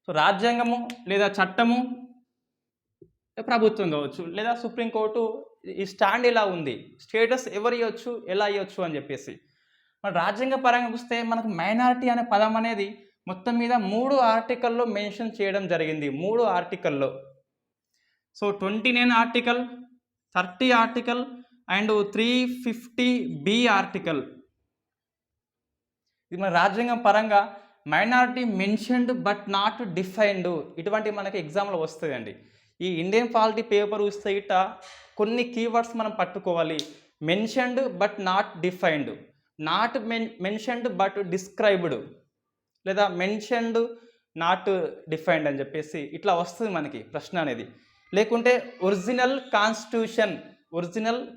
సో రాజ్యాంగము లేదా చట్టము, ప్రభుత్వం కావచ్చు, లేదా సుప్రీంకోర్టు ఈ స్టాండ్ ఎలా ఉంది, స్టేటస్ ఎవరు ఇవ్వచ్చు, ఎలా ఇవ్వచ్చు అని చెప్పేసి. మన రాజ్యాంగ పరంగా చూస్తే మనకు మైనారిటీ అనే పదం అనేది మొత్తం మీద 3 ఆర్టికల్లో మెన్షన్ చేయడం జరిగింది. 3 ఆర్టికల్లో. So 29 article, 30 article and 350B article. ఇది మన రాజ్యాంగం పరంగా minority mentioned but not defined, ఇటువంటి మనకి ఎగ్జామ్లో వస్తుందండి. ఈ ఇండియన్ పాలిటీ పేపర్ చూస్తే ఇట్ట కొన్ని కీవర్డ్స్ మనం పట్టుకోవాలి. Mentioned but not defined, not mentioned but described, లేదా మెన్షన్డ్ నాట్ డిఫైన్డ్ అని చెప్పేసి ఇట్లా వస్తుంది మనకి ప్రశ్న అనేది. లేకుంటే ఒరిజినల్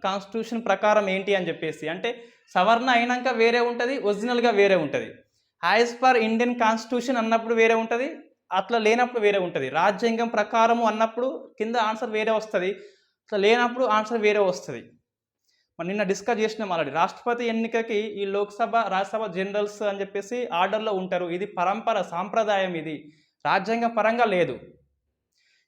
కాన్స్టిట్యూషన్ ప్రకారం ఏంటి అని చెప్పేసి, అంటే సవర్ణ అయినాక వేరే ఉంటుంది, ఒరిజినల్గా వేరే ఉంటుంది. యాజ్ పర్ ఇండియన్ కాన్స్టిట్యూషన్ అన్నప్పుడు వేరే ఉంటుంది, అట్లా లేనప్పుడు వేరే ఉంటుంది. రాజ్యాంగం ప్రకారము అన్నప్పుడు కింద ఆన్సర్ వేరే వస్తుంది, అట్లా లేనప్పుడు ఆన్సర్ వేరే వస్తుంది. మనం నిన్న డిస్కస్ చేసినాం ఆల్రెడీ. రాష్ట్రపతి ఎన్నికకి ఈ లోక్సభ, రాజ్యసభ జనరల్స్ అని చెప్పేసి ఆర్డర్లో ఉంటారు. ఇది పరంపర, సాంప్రదాయం, ఇది రాజ్యాంగ పరంగా లేదు.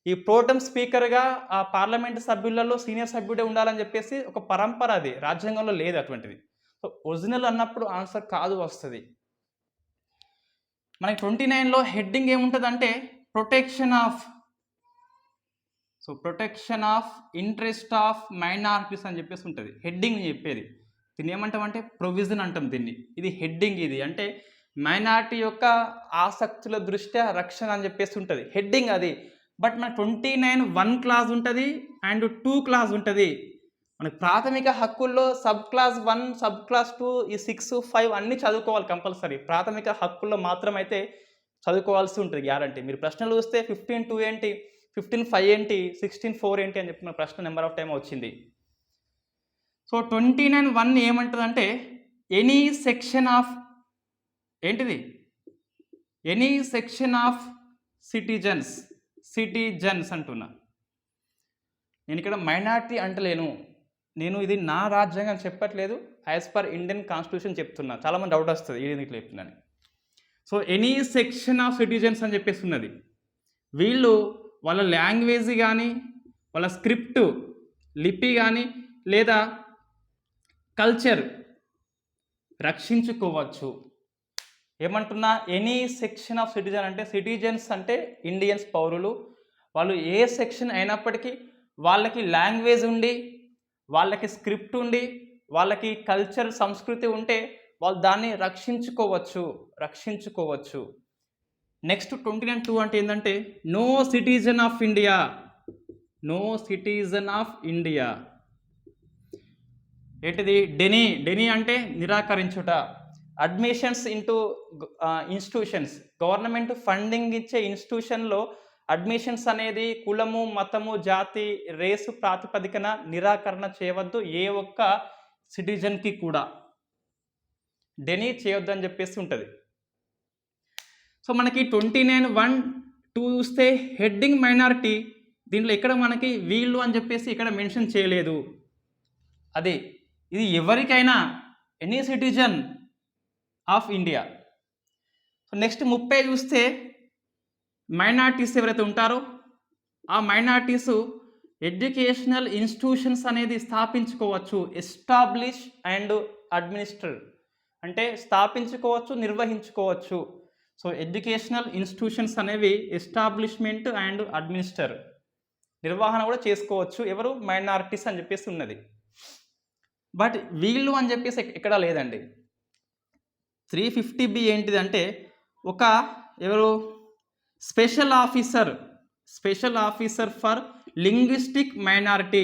ఈ ప్రోటమ్ స్పీకర్గా ఆ పార్లమెంట్ సభ్యులలో సీనియర్ సభ్యుడే ఉండాలని చెప్పేసి ఒక పరంపర, అది రాజ్యాంగంలో లేదు అటువంటిది. సో ఒరిజినల్ అన్నప్పుడు ఆన్సర్ కాదు వస్తుంది. మనకి 29లో హెడ్డింగ్ ఏముంటుంది అంటే protection of interest of minorities అని చెప్పేసి ఉంటుంది హెడ్డింగ్ చెప్పేది. దీన్ని ఏమంటామంటే ప్రొవిజన్ అంటాం దీన్ని. ఇది హెడ్డింగ్, ఇది అంటే మైనారిటీ యొక్క ఆసక్తుల దృష్ట్యా రక్షణ అని చెప్పేసి ఉంటుంది హెడ్డింగ్ అది. బట్ మన 29(1) క్లాజ్ ఉంటుంది అండ్ 2 క్లాజ్ ఉంటుంది. మనకి ప్రాథమిక హక్కుల్లో సబ్ క్లాస్ 1, సబ్ క్లాస్ 2, ఈ 6, 5 అన్నీ చదువుకోవాలి కంపల్సరీ. ప్రాథమిక హక్కుల్లో మాత్రం అయితే చదువుకోవాల్సి ఉంటుంది గ్యారంటీ. మీరు ప్రశ్నలు చూస్తే 15(2) ఏంటి, 15(5) ఏంటి, 16(4) ఏంటి అని చెప్పిన ప్రశ్న నెంబర్ ఆఫ్ టైం వచ్చింది. సో 29(1) ఏమంటుందంటే ఎనీ సెక్షన్ ఆఫ్ ఏంటిది, ఎనీ సెక్షన్ ఆఫ్ సిటిజన్స్ అంటున్నా. నేను ఇక్కడ మైనారిటీ అంటలేను, నేను ఇది నా రాజ్యాంగం చెప్పట్లేదు, యాజ్ పర్ ఇండియన్ కాన్స్టిట్యూషన్ చెప్తున్నా. చాలామంది డౌట్ వస్తుంది ఇది ఇట్లా చెప్తున్నాను. So any section of citizens అని చెప్పేసి ఉన్నది. వీళ్ళు వాళ్ళ లాంగ్వేజ్ కానీ, వాళ్ళ స్క్రిప్ట్ లిపి కానీ, లేదా కల్చర్ రక్షించుకోవచ్చు. ఏమంటున్నా, ఎనీ సెక్షన్ ఆఫ్ సిటిజన్ అంటే సిటిజన్స్ అంటే ఇండియన్స్, పౌరులు. వాళ్ళు ఏ సెక్షన్ అయినప్పటికీ వాళ్ళకి లాంగ్వేజ్ ఉండి, వాళ్ళకి స్క్రిప్ట్ ఉండి, వాళ్ళకి కల్చర్, సంస్కృతి ఉంటే వాళ్ళు దాన్ని రక్షించుకోవచ్చు. నెక్స్ట్ 29(2) అంటే ఏంటంటే నో సిటిజన్ ఆఫ్ ఇండియా. ఏంటిది, డెనీ అంటే నిరాకరించుట. Admissions into institutions, government funding ఇచ్చే ఇన్స్టిట్యూషన్లో అడ్మిషన్స్ అనేది కులము, మతము, జాతి, రేసు ప్రాతిపదికన నిరాకరణ చేయవద్దు ఏ ఒక్క సిటిజన్కి కూడా. డెనీ చేయొద్దు అని చెప్పేసి ఉంటుంది. సో మనకి 29(1)(2) చూస్తే హెడ్డింగ్ మైనారిటీ, దీంట్లో ఇక్కడ మనకి వీళ్ళు అని చెప్పేసి ఇక్కడ మెన్షన్ చేయలేదు. అది ఇది ఎవరికైనా, any citizen of India. So next 30 చూస్తే మైనారిటీస్ ఎవరైతే ఉంటారో ఆ మైనారిటీస్ ఎడ్యుకేషనల్ ఇన్స్టిట్యూషన్స్ అనేది స్థాపించుకోవచ్చు. ఎస్టాబ్లిష్ అండ్ అడ్మినిస్టర్ అంటే స్థాపించుకోవచ్చు, నిర్వహించుకోవచ్చు. సో ఎడ్యుకేషనల్ ఇన్స్టిట్యూషన్స్ అనేవి ఎస్టాబ్లిష్మెంట్ అండ్ అడ్మినిస్టర్, నిర్వహణ కూడా చేసుకోవచ్చు. ఎవరు, మైనారిటీస్ అని చెప్పేసి ఉన్నది. బట్ వీళ్ళు అని చెప్పేసి ఎక్కడా లేదండి. 350B ఏంటిదంటే ఒక ఎవరు, special officer for linguistic minority,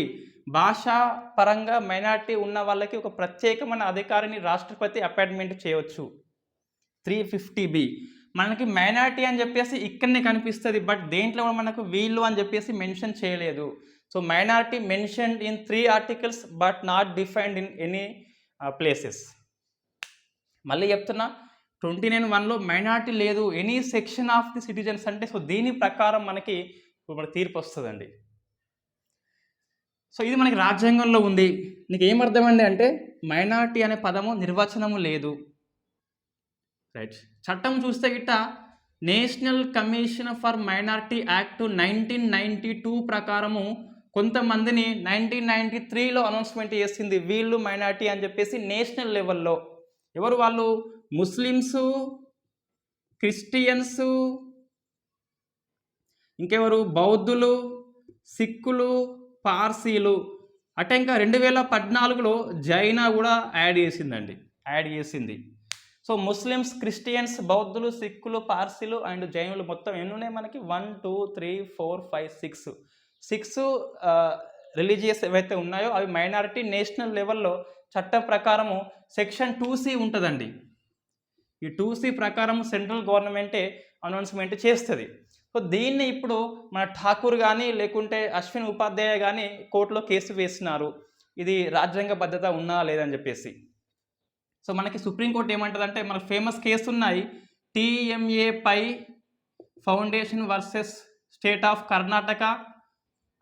భాషా పరంగా మైనారిటీ ఉన్న వాళ్ళకి ఒక ప్రత్యేకమైన అధికారిని రాష్ట్రపతి అపాయింట్మెంట్ చేయవచ్చు. 350B మనకి మైనారిటీ అని చెప్పేసి ఇక్కడనే కనిపిస్తుంది, బట్ దేంట్లో మనకు వీళ్ళు అని చెప్పేసి మెన్షన్ చేయలేదు. So minority mentioned in 3 articles but not defined in any places. మళ్ళీ చెప్తున్నా, 29(1)లో మైనారిటీ లేదు, any section of the citizens అంటే. సో దీని ప్రకారం మనకి ఇప్పుడు తీర్పు వస్తుందండి. సో ఇది మనకి రాజ్యాంగంలో ఉంది. నీకు ఏమర్థమైంది అంటే మైనారిటీ అనే పదము నిర్వచనము లేదు, రైట్. చట్టం చూస్తే గిట్ట national commission for minority act 1992 ప్రకారము కొంతమందిని 1993లో అనౌన్స్మెంట్ చేసింది, వీళ్ళు మైనారిటీ అని చెప్పేసి నేషనల్ లెవెల్లో. ఎవరు వాళ్ళు, ముస్లిమ్స్, క్రిస్టియన్స్, ఇంకెవరు, బౌద్ధులు, సిక్కులు, పార్సీలు. అంటే ఇంకా 2014లో జైనా కూడా యాడ్ చేసింది. సో ముస్లిమ్స్, క్రిస్టియన్స్, బౌద్ధులు, సిక్కులు, పార్సీలు అండ్ జైనులు మొత్తం ఎన్ని ఉన్నాయి మనకి? 1 2 3 4 5 6 రిలీజియస్ ఏవైతే ఉన్నాయో అవి మైనారిటీ. నేషనల్ లెవెల్లో చట్టం ప్రకారము సెక్షన్ 2C ఉంటుందండి. ఈ 2C ప్రకారం సెంట్రల్ గవర్నమెంటే అనౌన్స్మెంట్ చేస్తుంది. సో దీన్ని ఇప్పుడు మన ఠాకూర్ కానీ లేకుంటే అశ్విన్ ఉపాధ్యాయ కానీ కోర్టులో కేసు వేస్తున్నారు, ఇది రాజ్యాంగబద్ధత ఉన్నా లేదని చెప్పేసి. సో మనకి సుప్రీంకోర్టు ఏమంటుందంటే, మనకు ఫేమస్ కేసు ఉన్నాయి, TMA Pai foundation versus state of Karnataka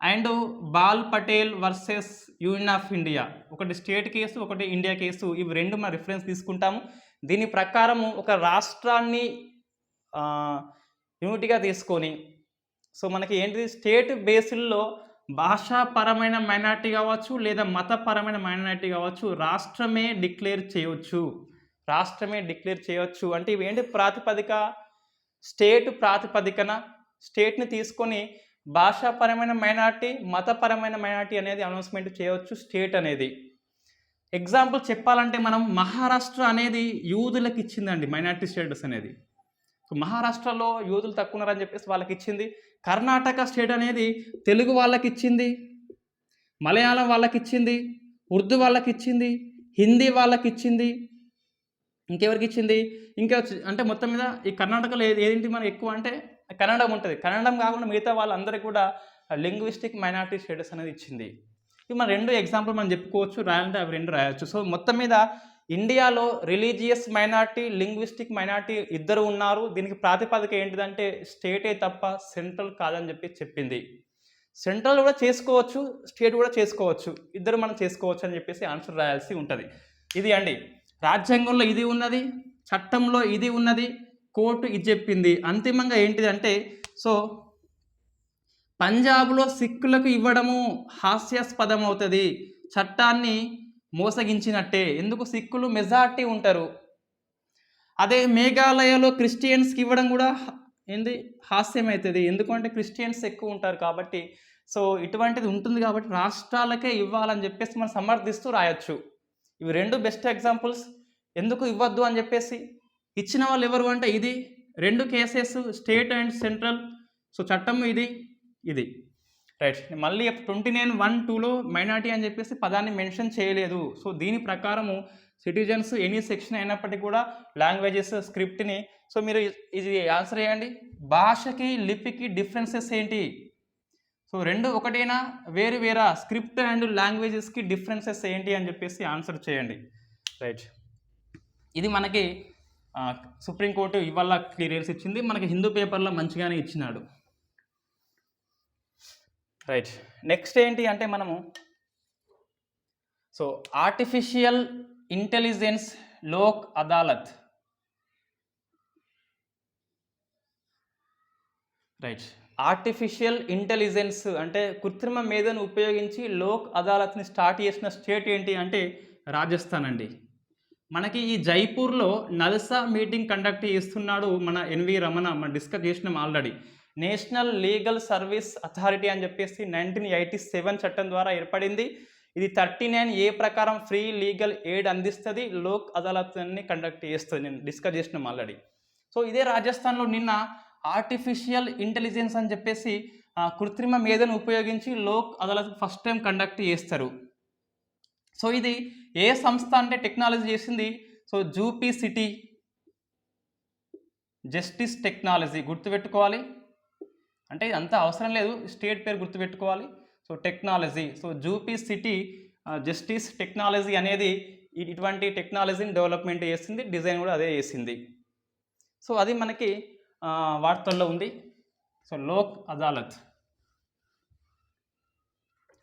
and Bal Patel versus union of India. ఒకటి స్టేట్ కేసు, ఒకటి ఇండియా కేసు, ఇవి రెండు మనం రిఫరెన్స్ తీసుకుంటాము. దీని ప్రకారము ఒక రాష్ట్రాన్ని యూనిటీగా తీసుకొని, సో మనకి ఏంటిది, స్టేట్ బేసిల్లో భాషాపరమైన మైనారిటీ కావచ్చు లేదా మతపరమైన మైనారిటీ కావచ్చు, రాష్ట్రమే డిక్లేర్ చేయవచ్చు. అంటే ఇవి ఏంటి ప్రాతిపదిక? స్టేట్ ప్రాతిపదికన స్టేట్ని తీసుకొని భాషాపరమైన మైనారిటీ, మతపరమైన మైనారిటీ అనేది అనౌన్స్మెంట్ చేయవచ్చు స్టేట్ అనేది. ఎగ్జాంపుల్ చెప్పాలంటే మనం మహారాష్ట్ర అనేది యూదులకు ఇచ్చిందండి మైనారిటీ స్టేటస్ అనేది. సో మహారాష్ట్రలో యూదులు తక్కువ ఉన్నారని చెప్పేసి వాళ్ళకి ఇచ్చింది. కర్ణాటక స్టేట్ అనేది తెలుగు వాళ్ళకి ఇచ్చింది, మలయాళం వాళ్ళకి ఇచ్చింది, ఉర్దూ వాళ్ళకి ఇచ్చింది, హిందీ వాళ్ళకి ఇచ్చింది, ఇంకెవరికి ఇచ్చింది, ఇంకా అంటే మొత్తం మీద ఈ కర్ణాటకలో ఏంటి మనకి ఎక్కువ అంటే కన్నడం ఉంటుంది. కన్నడం కాకుండా మిగతా వాళ్ళందరికీ కూడా లింగ్విస్టిక్ మైనారిటీ స్టేటస్ అనేది ఇచ్చింది. ఇవి మన రెండు ఎగ్జాంపుల్ మనం చెప్పుకోవచ్చు, రాయాలంటే అవి రెండు రాయొచ్చు. సో మొత్తం మీద ఇండియాలో రిలీజియస్ మైనారిటీ, లింగ్విస్టిక్ మైనారిటీ ఇద్దరు ఉన్నారు. దీనికి ప్రాతిపదిక ఏంటిదంటే స్టేటే తప్ప సెంట్రల్ కాదని చెప్పింది. సెంట్రల్ కూడా చేసుకోవచ్చు, స్టేట్ కూడా చేసుకోవచ్చు, ఇద్దరు మనం చేసుకోవచ్చు అని చెప్పేసి ఆన్సర్ రాయాల్సి ఉంటుంది. ఇది అండి, రాజ్యాంగంలో ఇది ఉన్నది, చట్టంలో ఇది ఉన్నది, కోర్టు ఇది చెప్పింది. అంతిమంగా ఏంటిదంటే, సో పంజాబ్లో సిక్కులకు ఇవ్వడము హాస్యాస్పదం అవుతుంది, చట్టాన్ని మోసగించినట్టే. ఎందుకు? సిక్కులు మెజార్టీ ఉంటారు. అదే మేఘాలయలో క్రిస్టియన్స్కి ఇవ్వడం కూడా ఏంది హాస్యం అవుతుంది, ఎందుకంటే క్రిస్టియన్స్ ఎక్కువ ఉంటారు కాబట్టి. సో ఇటువంటిది ఉంటుంది కాబట్టి రాష్ట్రాలకే ఇవ్వాలని చెప్పేసి మనం సమర్థిస్తూ రాయొచ్చు. ఇవి రెండు బెస్ట్ ఎగ్జాంపుల్స్. ఎందుకు ఇవ్వద్దు అని చెప్పేసి ఇచ్చిన వాళ్ళు ఎవరు అంటే ఇది రెండు cases, state and central. So చట్టం ఇది రైట్. మళ్ళీ 29(1)(2)లో మైనారిటీ అని చెప్పేసి పదాన్ని మెన్షన్ చేయలేదు. సో దీని ప్రకారము సిటిజన్స్ ఎనీ సెక్షన్ అయినప్పటికీ కూడా లాంగ్వేజెస్, స్క్రిప్ట్ని, సో మీరు ఇది ఆన్సర్ చేయండి. భాషకి లిపికి డిఫరెన్సెస్ ఏంటి? సో రెండు ఒకటేనా, వేరు వేరా? స్క్రిప్ట్ అండ్ లాంగ్వేజెస్కి డిఫరెన్సెస్ ఏంటి అని చెప్పేసి ఆన్సర్ చేయండి. రైట్, ఇది మనకి సుప్రీంకోర్టు ఇవాళ క్లియరెన్స్ ఇచ్చింది, మనకి హిందూ పేపర్లో మంచిగానే ఇచ్చినాడు. రైట్, నెక్స్ట్ ఏంటి అంటే మనము so artificial intelligence Lok Adalat. Right, artificial intelligence అంటే కృత్రిమ మేధను ఉపయోగించి లోక్ అదాలత్ని స్టార్ట్ చేసిన స్టేట్ ఏంటి అంటే రాజస్థాన్ అండి. మనకి ఈ జైపూర్లో నల్సా మీటింగ్ కండక్ట్ చేస్తున్నాడు మన ఎన్వి రమణ, మనం డిస్కస్ చేసినాం already. National legal service authority అని చెప్పేసి 1987 చట్టం ద్వారా ఏర్పడింది. ఇది 39A ప్రకారం ఫ్రీ లీగల్ ఎయిడ్ అందిస్తుంది, లోక్ అదాలత్ని కండక్ట్ చేస్తుంది. నేను డిస్కస్ చేసినాం ఆల్రెడీ. సో ఇదే రాజస్థాన్లో నిన్న ఆర్టిఫిషియల్ ఇంటెలిజెన్స్ అని చెప్పేసి కృత్రిమ మేధను ఉపయోగించి Lok Adalat first time conduct చేస్తారు. సో ఇది ఏ సంస్థ అంటే టెక్నాలజీ చేసింది? So Jupitice justice technology. గుర్తుపెట్టుకోవాలి, అంటే అంత అవసరం లేదు, స్టేట్ పేరు గుర్తుపెట్టుకోవాలి. So technology, so Jupitice justice technology అనేది ఇటువంటి టెక్నాలజీని డెవలప్మెంట్ చేసింది, డిజైన్ కూడా అదే చేసింది. సో అది మనకి వార్తల్లో ఉంది. So Lok Adalat.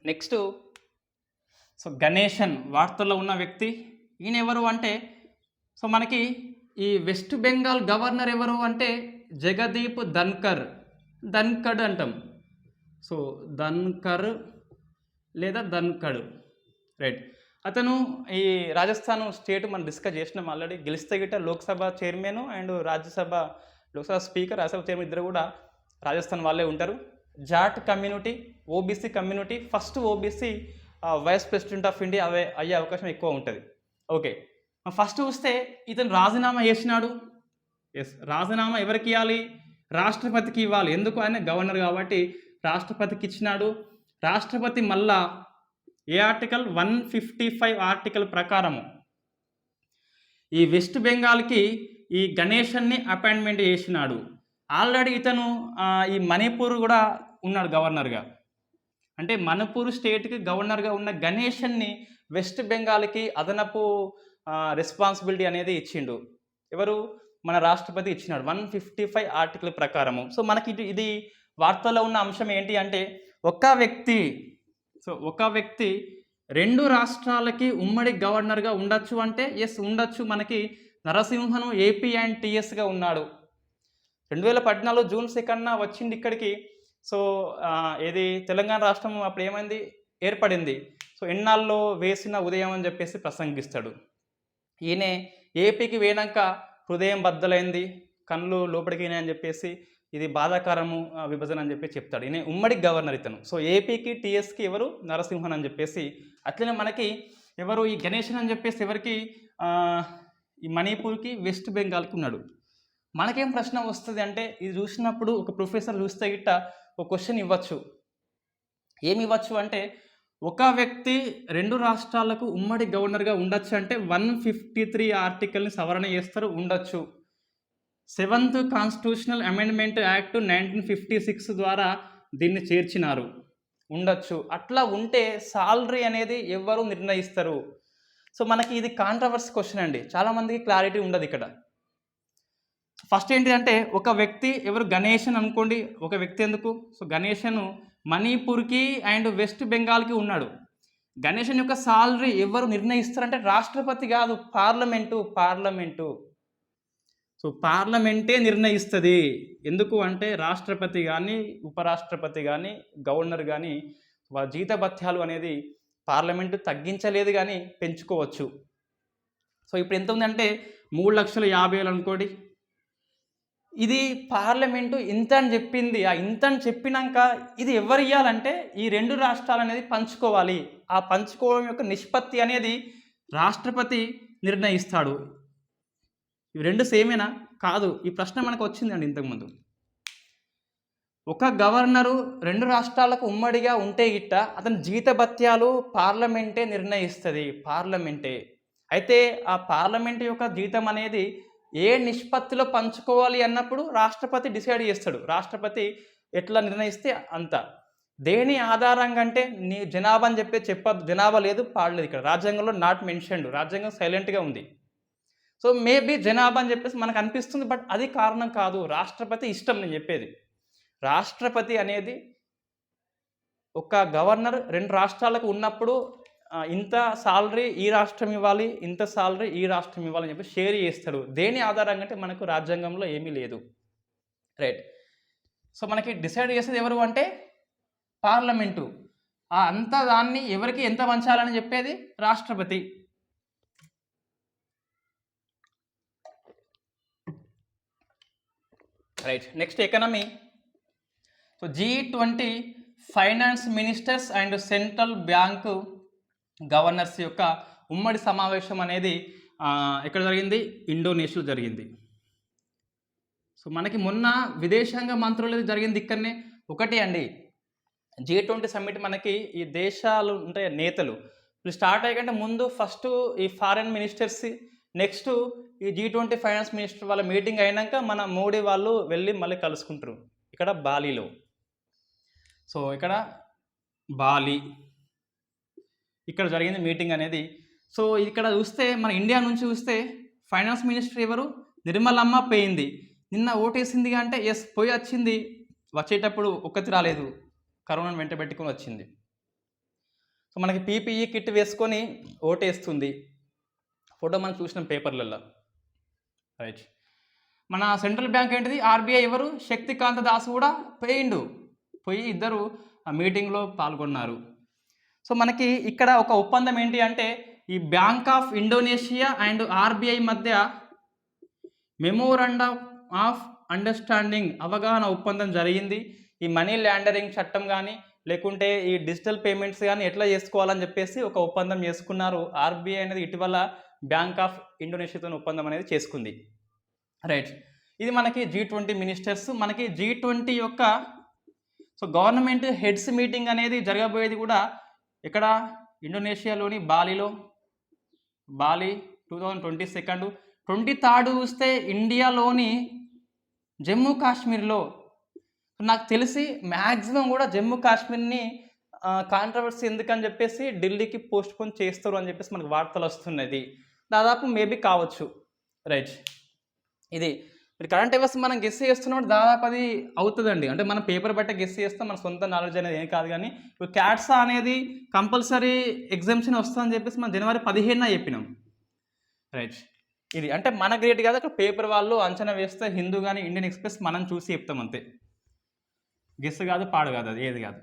Next so Ganesan వార్తల్లో ఉన్న వ్యక్తి. ఈయన ఎవరు అంటే, సో మనకి ఈ వెస్ట్ బెంగాల్ గవర్నర్ ఎవరు అంటే జగదీప్ ధన్కడ్ అంటాం. సో ధన్కర్ లేదా ధన్కడ్. రైట్, అతను ఈ రాజస్థాన్ స్టేట్ మనం డిస్కస్ చేసినాం ఆల్రెడీ. గెలిస్తే గిట్ట Lok Sabha chairman and Lok Sabha speaker, Rajya Sabha chairman ఇద్దరు కూడా రాజస్థాన్ వాళ్ళే ఉంటారు. Jat community, OBC community, first OBC vice president of India అయ్యే అవకాశం ఎక్కువ ఉంటుంది. ఓకే, ఫస్ట్ చూస్తే ఇతను రాజీనామా చేసినాడు. ఎస్, రాజీనామా ఎవరికి ఇవ్వాలి? రాష్ట్రపతికి ఇవ్వాలి. ఎందుకు? ఆయన గవర్నర్ కాబట్టి రాష్ట్రపతికి ఇచ్చినాడు. రాష్ట్రపతి మళ్ళా ఏ ఆర్టికల్ 155 ఆర్టికల్ ప్రకారము ఈ వెస్ట్ బెంగాల్కి ఈ గణేషన్ని అపాయింట్మెంట్ చేసినాడు. ఆల్రెడీ ఇతను ఈ మణిపూర్ కూడా ఉన్నాడు గవర్నర్గా. అంటే మణిపూర్ స్టేట్కి గవర్నర్గా ఉన్న గణేషన్ని వెస్ట్ బెంగాల్కి అదనపు రెస్పాన్సిబిలిటీ అనేది ఇచ్చిండు. ఎవరు? మన రాష్ట్రపతి ఇచ్చినాడు 155 ఆర్టికల్ ప్రకారము. సో మనకి ఇది వార్తల్లో ఉన్న అంశం ఏంటి అంటే ఒక వ్యక్తి 2 రాష్ట్రాలకి ఉమ్మడి గవర్నర్గా ఉండొచ్చు అంటే ఎస్ ఉండొచ్చు. మనకి నరసింహను ఏపీ అండ్ టీఎస్గా ఉన్నాడు. 2014 జూన్ 2న వచ్చింది ఇక్కడికి. సో ఏది తెలంగాణ రాష్ట్రం అప్పుడు ఏమైంది? ఏర్పడింది. సో ఎన్నాళ్ళలో వేసిన ఉదయం అని చెప్పేసి ప్రసంగిస్తాడు. ఈయన ఏపీకి వేనాక హృదయం బద్దలైంది, కళ్ళు లోపలికి అని చెప్పేసి ఇది బాధాకరము విభజన అని చెప్పి చెప్తాడు. ఈయన ఉమ్మడి గవర్నర్ ఇతను. సో ఏపీకి టీఎస్కి ఎవరు? నరసింహన్ అని చెప్పేసి. అట్లనే మనకి ఎవరు? ఈ గణేషన్ అని చెప్పేసి ఎవరికి? ఈ మణిపూర్కి వెస్ట్ బెంగాల్కి ఉన్నాడు. మనకేం ప్రశ్న వస్తుంది అంటే ఇది చూసినప్పుడు ఒక ప్రొఫెసర్ చూస్తే గిట్ట ఒక క్వశ్చన్ ఇవ్వచ్చు. ఏమి ఇవ్వచ్చు అంటే ఒక వ్యక్తి 2 రాష్ట్రాలకు ఉమ్మడి గవర్నర్గా ఉండొచ్చు అంటే 153 ఆర్టికల్ని సవరణ చేస్తారు, ఉండొచ్చు. 7th కాన్స్టిట్యూషనల్ అమెండ్మెంట్ యాక్ట్ 1956 ద్వారా దీన్ని చేర్చినారు, ఉండొచ్చు. అట్లా ఉంటే సాలరీ అనేది ఎవరు నిర్ణయిస్తారు? సో మనకి ఇది కాంట్రవర్సీ క్వశ్చన్ అండి. చాలామందికి క్లారిటీ ఉండదు ఇక్కడ. ఫస్ట్ ఏంటిదంటే ఒక వ్యక్తి ఎవరు? గణేషన్ అనుకోండి. ఒక వ్యక్తి ఎందుకు? సో గణేషను మణిపూర్కి అండ్ వెస్ట్ బెంగాల్కి ఉన్నాడు. గణేషన్ యొక్క సాలరీ ఎవరు నిర్ణయిస్తారంటే రాష్ట్రపతి కాదు, పార్లమెంటు. సో పార్లమెంటే నిర్ణయిస్తుంది. ఎందుకు అంటే రాష్ట్రపతి కానీ ఉపరాష్ట్రపతి కానీ గవర్నర్ కానీ వాళ్ళ జీతభత్యాలు అనేది పార్లమెంటు తగ్గించలేదు కానీ పెంచుకోవచ్చు. సో ఇప్పుడు ఎంత ఉందంటే 3,50,000 అనుకోండి. ఇది పార్లమెంటు ఇంత అని చెప్పింది. ఆ ఇంత అని చెప్పినాక ఇది ఎవరు ఇవ్వాలంటే ఈ 2 రాష్ట్రాలు అనేది పంచుకోవాలి. ఆ పంచుకోవడం యొక్క నిష్పత్తి అనేది రాష్ట్రపతి నిర్ణయిస్తాడు. ఇవి 2 సేమేనా? కాదు. ఈ ప్రశ్న మనకు వచ్చిందండి ఇంతకుముందు. ఒక గవర్నరు 2 రాష్ట్రాలకు ఉమ్మడిగా ఉంటే గిట్ట అతని జీతభత్యాలు పార్లమెంటే నిర్ణయిస్తుంది. అయితే ఆ పార్లమెంటు యొక్క జీతం అనేది ఏ నిష్పత్తిలో పంచుకోవాలి అన్నప్పుడు రాష్ట్రపతి డిసైడ్ చేస్తాడు. రాష్ట్రపతి ఎట్లా నిర్ణయిస్తే అంత. దేని ఆధారంగా అంటే నీ జనాభా అని చెప్పొద్దు. జనాభా లేదు, పాడలేదు ఇక్కడ. రాజ్యాంగంలో నాట్ మెన్షన్డ్. రాజ్యాంగం సైలెంట్గా ఉంది. సో మేబీ జనాభా అని చెప్పేసి మనకు అనిపిస్తుంది, బట్ అది కారణం కాదు. రాష్ట్రపతి ఇష్టం. నేను చెప్పేది రాష్ట్రపతి అనేది ఒక గవర్నర్ 2 రాష్ట్రాలకు ఉన్నప్పుడు ఇంత సాలరీ ఈ రాష్ట్రం ఇవ్వాలి, ఇంత సాలరీ ఈ రాష్ట్రం ఇవ్వాలని చెప్పి షేర్ చేస్తాడు. దేని ఆధారంగా అంటే మనకు రాజ్యాంగంలో ఏమీ లేదు. రైట్. సో మనకి డిసైడ్ చేసేది ఎవరు అంటే పార్లమెంటు. అంత దాన్ని ఎవరికి ఎంత పంచాలని చెప్పేది రాష్ట్రపతి. Right. Next economy. So G20 finance ministers and central bank governors యొక్క ఉమ్మడి సమావేశం అనేది ఎక్కడ జరిగింది? ఇండోనేషియాలో జరిగింది. సో మనకి మొన్న విదేశాంగ మంత్రులు జరిగింది ఇక్కడనే. ఒకటి అండి, G20 సమ్మిట్ మనకి ఈ దేశాలు ఉంటాయి నేతలు వీళ్ళు స్టార్ట్ అయ్యకంటే ముందు ఫస్ట్ ఈ ఫారెన్ మినిస్టర్స్, నెక్స్ట్ ఈ G20 ఫైనాన్స్ మినిస్టర్ వాళ్ళ మీటింగ్ అయినాక మన మోడీ వాళ్ళు వెళ్ళి మళ్ళీ కలుసుకుంటారు ఇక్కడ బాలీలో. సో ఇక్కడ బాలి ఇక్కడ జరిగింది మీటింగ్ అనేది. సో ఇక్కడ చూస్తే మన ఇండియా నుంచి చూస్తే ఫైనాన్స్ మినిస్టర్ ఎవరు? నిర్మలమ్మ పోయింది. నిన్న ఓటేసింది అంటే ఎస్ పోయి వచ్చింది. వచ్చేటప్పుడు ఒక్కటి రాలేదు, కరోనాను వెంట పెట్టుకొని వచ్చింది. సో మనకి PPE కిట్ వేసుకొని ఓటేస్తుంది. ఫోటో మనం చూసినాం పేపర్లలో. రైట్. మన సెంట్రల్ బ్యాంక్ ఏంటిది? RBI ఎవరు? శక్తికాంత దాస్ కూడా పోయి ఇద్దరు ఆ మీటింగ్లో పాల్గొన్నారు. సో మనకి ఇక్కడ ఒక ఒప్పందం ఏంటి అంటే ఈ bank of Indonesia and RBI మధ్య మెమోరాండం ఆఫ్ అండర్స్టాండింగ్ అవగాహన ఒప్పందం జరిగింది. ఈ మనీ లాండరింగ్ చట్టం కానీ లేకుంటే ఈ డిజిటల్ పేమెంట్స్ కానీ ఎట్లా చేసుకోవాలని చెప్పేసి ఒక ఒప్పందం చేసుకున్నారు. RBI అనేది ఇటీవల బ్యాంక్ ఆఫ్ ఇండోనేషియాతో ఒప్పందం అనేది చేసుకుంది. రైట్, ఇది మనకి G20 మినిస్టర్స్. మనకి G20 యొక్క సో గవర్నమెంట్ హెడ్స్ మీటింగ్ అనేది జరగబోయేది కూడా ఇక్కడ ఇండోనేషియాలోని బాలి 2022. 23rd చూస్తే ఇండియాలోని జమ్మూ కాశ్మీర్లో నాకు తెలిసి మ్యాక్సిమం కూడా జమ్మూ కాశ్మీర్ని కాంట్రవర్సీ ఎందుకని చెప్పేసి ఢిల్లీకి పోస్ట్పోన్ చేస్తారు అని చెప్పేసి మనకు వార్తలు వస్తున్నది. దాదాపు మేబీ కావచ్చు. రైట్, ఇది మీరు కరెంట్ అఫైర్స్ మనం గెస్ చేస్తున్నప్పుడు దాదాపు అది అవుతుందండి. అంటే మనం పేపర్ బట్టే గెస్ చేస్తాం, మన సొంత నాలెడ్జ్ అనేది ఏం కాదు. కానీ ఇప్పుడు క్యాట్సా అనేది కంపల్సరీ ఎగ్జామ్షన్ వస్తుందని చెప్పేసి మనం January 15న చెప్పినాం. రైట్, ఇది అంటే మన గ్రేట్ కాదు, అక్కడ పేపర్ వాళ్ళు అంచనా వేస్తే హిందూ కానీ ఇండియన్ ఎక్స్ప్రెస్ మనం చూసి చెప్తాం అంతే. గెస్ కాదు, పాడు కాదు, అది ఏది కాదు.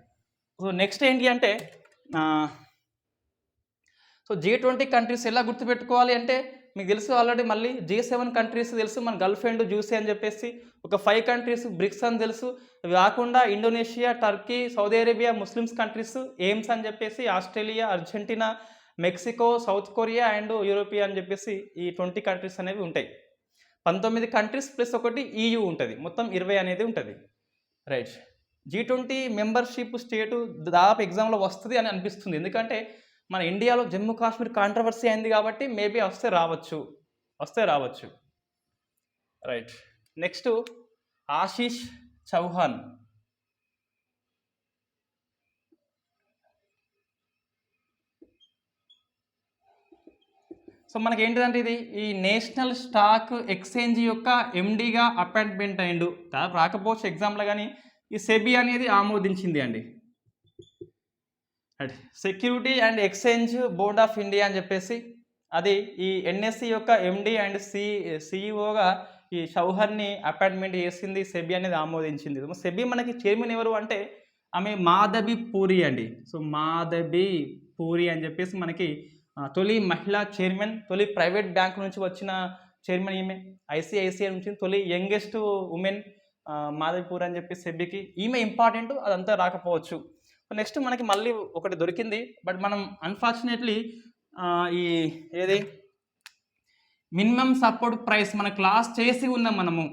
సో నెక్స్ట్ ఏంటి అంటే సో G20 కంట్రీస్ ఎలా గుర్తుపెట్టుకోవాలి అంటే మీకు తెలుసు ఆల్రెడీ. మళ్ళీ G7 కంట్రీస్ తెలుసు, మన గల్ఫ్ అండ్ జ్యూసీ అని చెప్పేసి ఒక 5 కంట్రీస్ బ్రిక్స్ అని తెలుసు. ఇవి కాకుండా Indonesia, Turkey, Saudi Arabia, Muslims countries ఎయిమ్స్ అని చెప్పేసి, Australia, Argentina, Mexico, South Korea and యూరోపియా అని చెప్పేసి ఈ 20 కంట్రీస్ అనేవి ఉంటాయి. 19 కంట్రీస్ ప్లస్ ఒకటి EU ఉంటుంది, మొత్తం 20 అనేది ఉంటుంది. రైట్, G20 మెంబర్షిప్ స్టేటు దాదాపు ఎగ్జామ్లో వస్తుంది అని అనిపిస్తుంది. ఎందుకంటే మన ఇండియాలో జమ్మూ కాశ్మీర్ కాంట్రవర్సీ అయింది కాబట్టి మేబీ వస్తే రావచ్చు. Right, next Ashish Chauhan. So మనకి ఏంటిదంటే ఇది ఈ నేషనల్ స్టాక్ ఎక్స్చేంజ్ యొక్క ఎండీగా అపాయింట్మెంట్ అయిండు. దాదాపు రాకపోవచ్చు ఎగ్జామ్లో, కానీ ఈ సెబీ అనేది ఆమోదించింది అండి. Security and exchange board of India అని చెప్పేసి అది ఈ NSE యొక్క MD అండ్ CEOగా ఈ చౌహాన్ని అపాయింట్మెంట్ చేసింది, సెబీ అనేది ఆమోదించింది. సెబీ మనకి చైర్మన్ ఎవరు అంటే ఆమె మాధవి పూరి అండి. సో మాధవి పూరి అని చెప్పేసి మనకి తొలి మహిళా చైర్మన్, తొలి ప్రైవేట్ బ్యాంక్ నుంచి వచ్చిన చైర్మన్ ఈమె. ICICI నుంచి తొలి యంగెస్ట్ ఉమెన్ మాధవి పూరి అని చెప్పి సెబీకి ఈమె ఇంపార్టెంట్, అదంతా రాకపోవచ్చు. నెక్స్ట్ మనకి మళ్ళీ ఒకటి దొరికింది, బట్ మనం అన్ఫార్చునేట్లీ ఈ ఏది మినిమం సపోర్ట్ ప్రైస్ మన క్లాస్ చేసి ఉన్నాం మనము.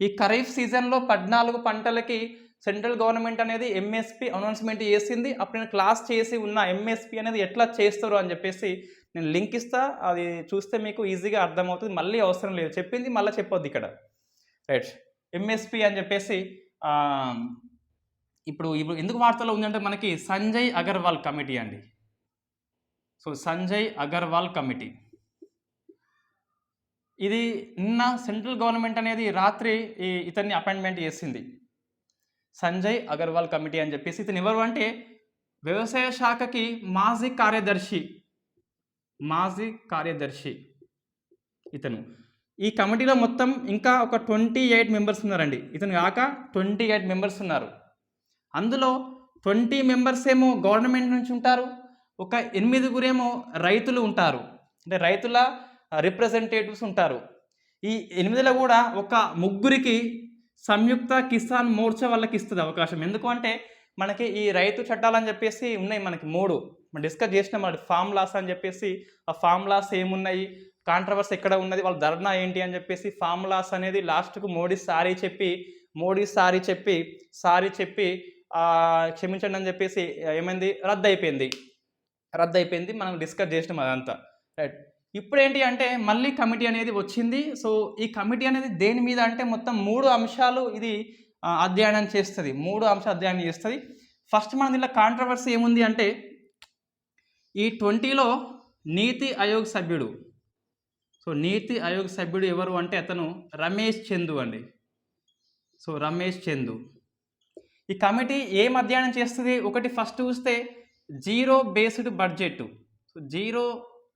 ఈ ఖరీఫ్ సీజన్లో 14 పంటలకి సెంట్రల్ గవర్నమెంట్ అనేది MSP అనౌన్స్మెంట్ చేసింది. అప్పుడు నేను క్లాస్ చేసి ఉన్న MSP అనేది ఎట్లా చేస్తారు అని చెప్పేసి నేను లింక్ ఇస్తా, అది చూస్తే మీకు ఈజీగా అర్థమవుతుంది. మళ్ళీ అవసరం లేదు, చెప్పింది మళ్ళీ చెప్పొద్దు ఇక్కడ. రైట్, MSP అని చెప్పేసి ఇప్పుడు ఎందుకు వార్తలో ఉందంటే మనకి సంజయ్ అగర్వాల్ కమిటీ అండి. సో సంజయ్ అగర్వాల్ కమిటీ ఇది నిన్న సెంట్రల్ గవర్నమెంట్ అనేది రాత్రి ఇతన్ని అపాయింట్మెంట్ చేసింది, సంజయ్ అగర్వాల్ కమిటీ అని చెప్పేసి. ఇతను ఎవరు అంటే వ్యవసాయ శాఖకి మాజీ కార్యదర్శి ఇతను. ఈ కమిటీలో మొత్తం ఇంకా ఒక 28 మెంబర్స్ ఉన్నారండి. ఇతను కాక 28 మెంబర్స్ ఉన్నారు. అందులో 20 మెంబర్స్ ఏమో గవర్నమెంట్ నుంచి ఉంటారు, ఒక 8 రైతులు ఉంటారు, అంటే రైతుల రిప్రజెంటేటివ్స్ ఉంటారు. ఈ 8లో కూడా ఒక 3 సంయుక్త కిసాన్ మోర్చా వాళ్ళకి ఇస్తుంది అవకాశం. ఎందుకు అంటే మనకి ఈ రైతు చట్టాలని చెప్పేసి ఉన్నాయి, మనకి 3 మనం డిస్కస్ చేసినాం. మనకి ఫామ్ లాస్ అని చెప్పేసి, ఆ ఫామ్ లాస్ ఏమున్నాయి, కాంట్రవర్సీ ఎక్కడ ఉన్నది, వాళ్ళ ధర్నా ఏంటి అని చెప్పేసి ఫామ్ లాస్ అనేది లాస్ట్కు మోడీ సారీ చెప్పి క్షమించండి అని చెప్పేసి ఏమైంది, రద్దయిపోయింది. మనం డిస్కస్ చేసినాం అదంతా. రైట్, ఇప్పుడు ఏంటి అంటే మళ్ళీ కమిటీ అనేది వచ్చింది. సో ఈ కమిటీ అనేది దేని మీద అంటే మొత్తం 3 అంశాలు ఇది అధ్యయనం చేస్తుంది. 3 అంశాలు అధ్యయనం చేస్తుంది. ఫస్ట్ మన దీంట్లో కాంట్రవర్సీ ఏముంది అంటే ఈ 20లో నీతి ఆయోగ్ సభ్యుడు. సో నీతి ఆయోగ్ సభ్యుడు ఎవరు అంటే అతను రమేష్ చందు అండి. సో రమేష్ చందు. ఈ కమిటీ ఏం అధ్యయనం చేస్తుంది, ఒకటి ఫస్ట్ చూస్తే zero based budget. So zero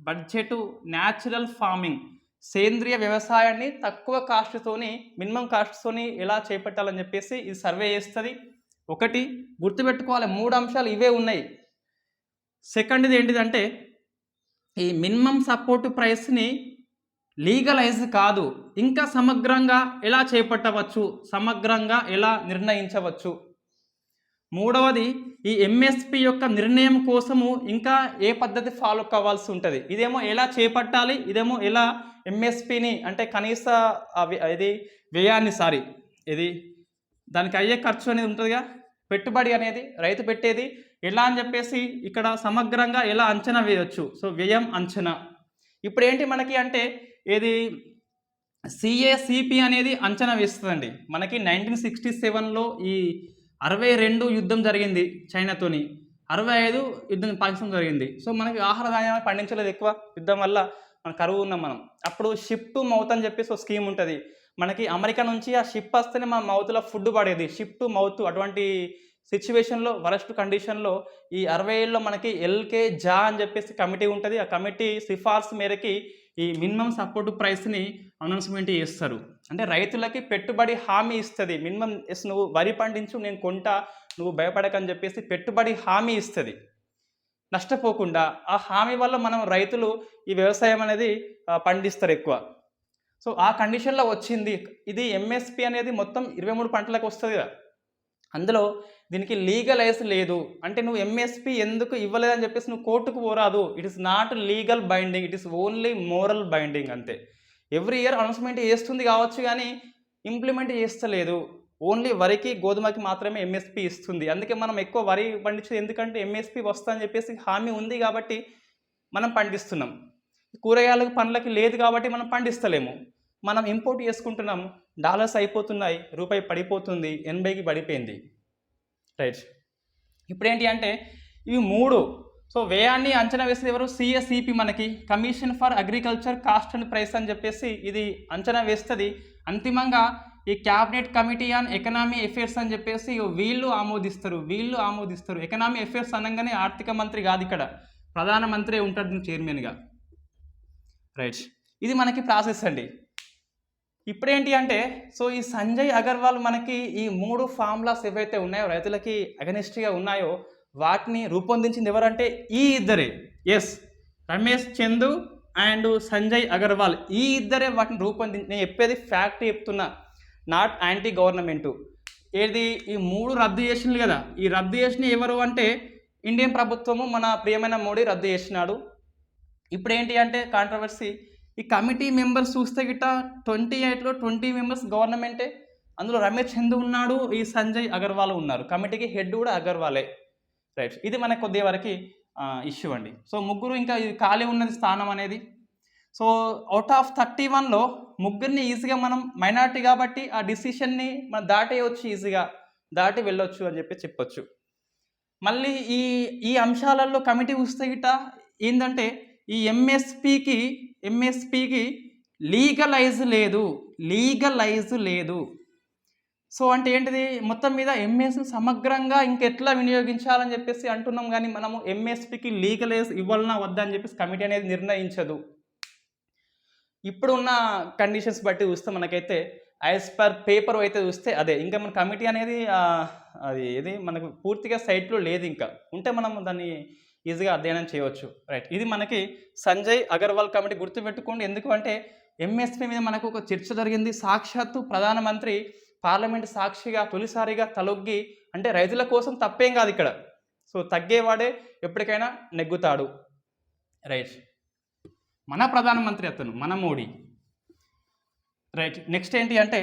budget natural farming, సేంద్రియ వ్యవసాయాన్ని తక్కువ కాస్ట్తోని మినిమం కాస్ట్తోని ఎలా చేపట్టాలని చెప్పేసి ఇది సర్వే చేస్తుంది. ఒకటి గుర్తుపెట్టుకోవాలి, 3 అంశాలు ఇవే ఉన్నాయి. సెకండ్ది ఏంటిదంటే ఈ మినిమం సపోర్ట్ ప్రైస్ని లీగలైజ్ కాదు, ఇంకా సమగ్రంగా ఎలా చేపట్టవచ్చు, సమగ్రంగా ఎలా నిర్ణయించవచ్చు. మూడవది ఈ ఎంఎస్పి యొక్క నిర్ణయం కోసము ఇంకా ఏ పద్ధతి ఫాలో కావాల్సి ఉంటుంది, ఇదేమో ఎలా చేపట్టాలి, ఇదేమో ఎలా ఎంఎస్పిని అంటే కనీస ఇది వ్యయాన్ని ఇది దానికి అయ్యే ఖర్చు అనేది ఉంటుందిగా, పెట్టుబడి అనేది రైతు పెట్టేది ఎలా అని చెప్పేసి ఇక్కడ సమగ్రంగా ఎలా అంచనా వేయవచ్చు. సో వ్యయం అంచనా. ఇప్పుడు ఏంటి మనకి అంటే ఏది సిఏసిపి అనేది అంచనా వేస్తుందండి. మనకి 1967లో ఈ 62 యుద్ధం జరిగింది చైనాతోని, 65 యుద్ధం పాకిస్తాన్ జరిగింది. సో మనకి ఆహార ధాన్యాలు పండించలేదు ఎక్కువ, యుద్ధం వల్ల మన కరువు ఉన్నాం మనం. అప్పుడు షిప్ టు మౌత్ అని చెప్పేసి ఒక స్కీమ్ ఉంటుంది మనకి. అమెరికా నుంచి ఆ షిప్ వస్తేనే మన మౌత్లో ఫుడ్ పడేది, షిప్ టు మౌత్. అటువంటి సిచ్యువేషన్లో వరస్ట్ కండిషన్లో ఈ 67లో మనకి ఎల్కే జా అని చెప్పేసి కమిటీ ఉంటుంది. ఆ కమిటీ సిఫార్సు మేరకి ఈ మినిమం సపోర్ట్ ప్రైస్ని అనౌన్స్మెంట్ చేస్తారు. అంటే రైతులకి పెట్టుబడి హామీ ఇస్తుంది. మినిమం నువ్వు వరి పండించు, నేను కొంటా, నువ్వు భయపడకని చెప్పేసి పెట్టుబడి హామీ ఇస్తుంది నష్టపోకుండా. ఆ హామీ వల్ల మనం రైతులు ఈ వ్యవసాయం అనేది పండిస్తారు ఎక్కువ. సో ఆ కండిషన్లో వచ్చింది ఇది. ఎంఎస్పి అనేది మొత్తం 23 పంటలకు వస్తుంది కదా, అందులో దీనికి లీగలైజ్ లేదు. అంటే నువ్వు ఎంఎస్పి ఎందుకు ఇవ్వలేదని చెప్పేసి నువ్వు కోర్టుకు పోరాదు. It is not legal binding, it is only moral binding అంతే. ఎవ్రీ ఇయర్ అనౌన్స్మెంట్ చేస్తుంది కావచ్చు కానీ ఇంప్లిమెంట్ చేస్తలేదు. ఓన్లీ వరికి గోధుమకి మాత్రమే ఎంఎస్పి ఇస్తుంది. అందుకే మనం ఎక్కువ వరి పండించేది ఎందుకంటే ఎంఎస్పి వస్తా అని చెప్పేసి హామీ ఉంది కాబట్టి మనం పండిస్తున్నాం. కూరగాయలకు పండ్లకి లేదు కాబట్టి మనం పండిస్తలేము. మనం ఇంపోర్ట్ చేసుకుంటున్నాం, డాలర్స్ అయిపోతున్నాయి, రూపాయి పడిపోతుంది, 80కి పడిపోయింది. రైట్. ఇప్పుడు ఏంటి అంటే ఇవి 3. సో వ్యయాన్ని అంచనా వేసేది ఎవరు? సిఎస్సిపి, మనకి commission for agriculture cost and price అని చెప్పేసి ఇది అంచనా వేస్తుంది. అంతిమంగా ఈ cabinet committee on economy affairs అని చెప్పేసి వీళ్ళు ఆమోదిస్తారు. ఎకనామీ అఫేర్స్ అనగానే ఆర్థిక మంత్రి కాదు, ఇక్కడ ప్రధానమంత్రి ఉంటాడు చైర్మన్గా. రైట్. ఇది మనకి ప్రాసెస్ అండి. ఇప్పుడేంటి అంటే సో ఈ సంజయ్ అగర్వాల్ మనకి ఈ 3 ఫార్ములాస్ ఏవైతే ఉన్నాయో రైతులకి అగనిస్ట్గా ఉన్నాయో వాటిని రూపొందించింది ఎవరంటే ఈ ఇద్దరే. ఎస్, రమేష్ చందు అండ్ సంజయ్ అగర్వాల్, ఈ ఇద్దరే వాటిని రూపొందించి. నేను చెప్పేది ఫ్యాక్ట్ చెప్తున్నా, నాట్ యాంటీ గవర్నమెంటు. ఏది ఈ 3 రద్దు చేసింది కదా, ఈ రద్దు చేసిన ఎవరు అంటే ఇండియన్ ప్రభుత్వము, మన ప్రియమైన మోడీ రద్దు చేసినాడు. ఇప్పుడు ఏంటి అంటే కాంట్రవర్సీ, ఈ కమిటీ మెంబర్స్ చూస్తే గిట్ట 28లో 20 మెంబర్స్ గవర్నమెంటే. అందులో రమేష్ చందు ఉన్నాడు, ఈ సంజయ్ అగర్వాల్ ఉన్నారు. కమిటీకి హెడ్ కూడా అగర్వాలే. రైట్. ఇది మనకు కొద్దిగా వరకు ఇష్యూ అండి. సో ముగ్గురు ఇంకా ఇది ఖాళీ ఉన్నది స్థానం అనేది. సో అవుట్ ఆఫ్ 31లో ముగ్గురిని ఈజీగా మనం మైనారిటీ కాబట్టి ఆ డిసిషన్ని మనం దాటేయవచ్చు, ఈజీగా దాటి వెళ్ళొచ్చు అని చెప్పొచ్చు. మళ్ళీ ఈ అంశాలలో కమిటీ చూస్తే గిట్ట ఏంటంటే ఈ ఎంఎస్పికి లీగలైజ్ లేదు. సో అంటే ఏంటిది, మొత్తం మీద ఎంఎస్ని సమగ్రంగా ఇంకెట్లా వినియోగించాలని చెప్పేసి అంటున్నాం కానీ మనము ఎంఎస్పికి లీగలైజ్ ఇవ్వాలన్నా వద్దా అని చెప్పేసి కమిటీ అనేది నిర్ణయించదు. ఇప్పుడున్న కండిషన్స్ బట్టి చూస్తే మనకైతే యాజ్ పర్ పేపర్ అయితే చూస్తే అదే. ఇంకా మన కమిటీ అనేది అది ఏది మనకు పూర్తిగా సైట్లో లేదు. ఇంకా ఉంటే మనం దాన్ని ఈజీగా అధ్యయనం చేయవచ్చు. రైట్. ఇది మనకి సంజయ్ అగర్వాల్ కమిటీ. గుర్తుపెట్టుకోండి, ఎందుకు అంటే ఎంఎస్పి మీద మనకు ఒక చర్చ జరిగింది. సాక్షాత్తు ప్రధానమంత్రి పార్లమెంట్ సాక్షిగా తొలిసారిగా తలొగ్గి, అంటే రైతుల కోసం తప్పేం కాదు ఇక్కడ, సో తగ్గేవాడే ఎప్పటికైనా నెగ్గుతాడు. రైట్. మన ప్రధానమంత్రి అతను, మన మోడీ. రైట్. నెక్స్ట్ ఏంటి అంటే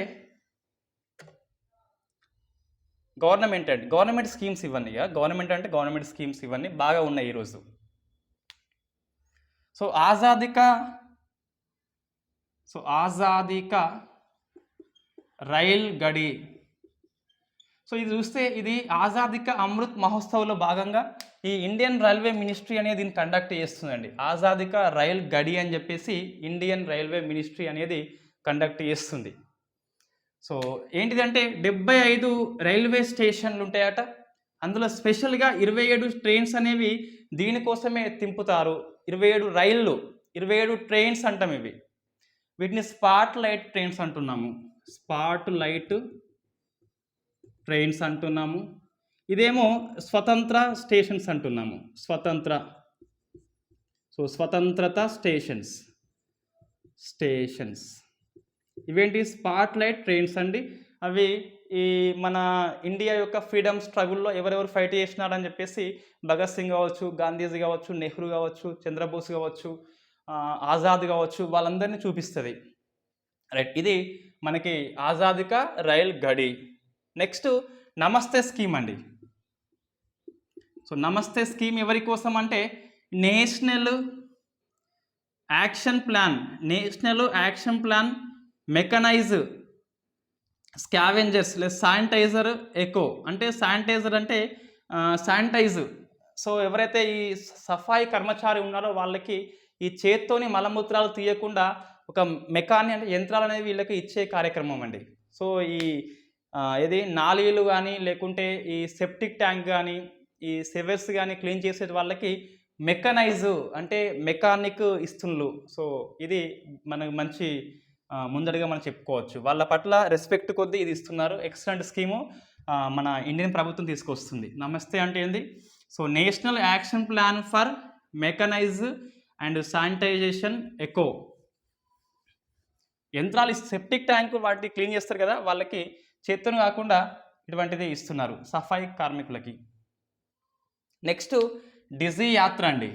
గవర్నమెంట్ స్కీమ్స్ ఇవన్నీ. గవర్నమెంట్ స్కీమ్స్ ఇవన్నీ బాగా ఉన్నాయి ఈరోజు. సో ఆజాదీ కా రైల్ గడి. సో ఇది చూస్తే ఇది ఆజాదీ కా అమృత్ మహోత్సవ్లో భాగంగా ఈ ఇండియన్ రైల్వే మినిస్ట్రీ అనేది దీన్ని కండక్ట్ చేస్తుందండి. ఆజాదీ కా రైల్ గడి అని చెప్పేసి ఇండియన్ రైల్వే మినిస్ట్రీ అనేది కండక్ట్ చేస్తుంది. సో ఏంటిదంటే 75 రైల్వే స్టేషన్లు ఉంటాయట. అందులో స్పెషల్గా 27 ట్రైన్స్ అనేవి దీనికోసమే తింపుతారు. 27 రైళ్ళు, 27 ట్రైన్స్ అంటాం ఇవి. వీటిని స్పాట్ లైట్ ట్రైన్స్ అంటున్నాము. ఇదేమో స్వతంత్ర స్టేషన్స్ అంటున్నాము. స్వతంత్రత స్టేషన్స్ ఇవేంటి? స్పాట్ లైట్ ట్రైన్స్ అండి. అవి ఈ మన ఇండియా యొక్క ఫ్రీడమ్ స్ట్రగుల్లో ఎవరెవరు ఫైట్ చేసినారని చెప్పేసి భగత్ సింగ్ కావచ్చు, గాంధీజీ కావచ్చు, నెహ్రూ కావచ్చు, చంద్రబోస్ కావచ్చు, ఆజాద్ కావచ్చు, వాళ్ళందరినీ చూపిస్తుంది. రైట్, ఇది మనకి ఆజాద్ కా రైల్ గడి. నెక్స్ట్ నమస్తే స్కీమ్ అండి. సో నమస్తే స్కీమ్ ఎవరి కోసం అంటే national action plan mechanise scavengers లేదా శానిటైజర్ ఎకో. అంటే శానిటైజర్ అంటే శానిటైజ్. సో ఎవరైతే ఈ సఫాయి కర్మచారి ఉన్నారో వాళ్ళకి ఈ చేత్తోని మలమూత్రాలు తీయకుండా ఒక మెకాని అంటే యంత్రాలు అనేవి వీళ్ళకి ఇచ్చే కార్యక్రమం అండి. సో ఈ ఏది నాలీలు కానీ లేకుంటే ఈ సెప్టిక్ ట్యాంక్ కానీ ఈ సెవర్స్ కానీ క్లీన్ చేసే వాళ్ళకి మెకనైజ్ అంటే మెకానిక్ ఇస్తున్నారు. సో ఇది మనకు మంచి ముందడిగా మనం చెప్పుకోవచ్చు. వాళ్ళ పట్ల రెస్పెక్ట్ కొద్దీ ఇది ఇస్తున్నారు. ఎక్సలెంట్ స్కీము మన ఇండియన్ ప్రభుత్వం తీసుకొస్తుంది. నమస్తే అంటే ఏంది? So national action plan for mechanise and sanitation eco. యంత్రాలు సెప్టిక్ ట్యాంక్ వాటిని క్లీన్ చేస్తారు కదా, వాళ్ళకి చేత్తోని కాకుండా ఇటువంటిది ఇస్తున్నారు సఫాయి కార్మికులకి. నెక్స్ట్ డిజీ యాత్ర అండి.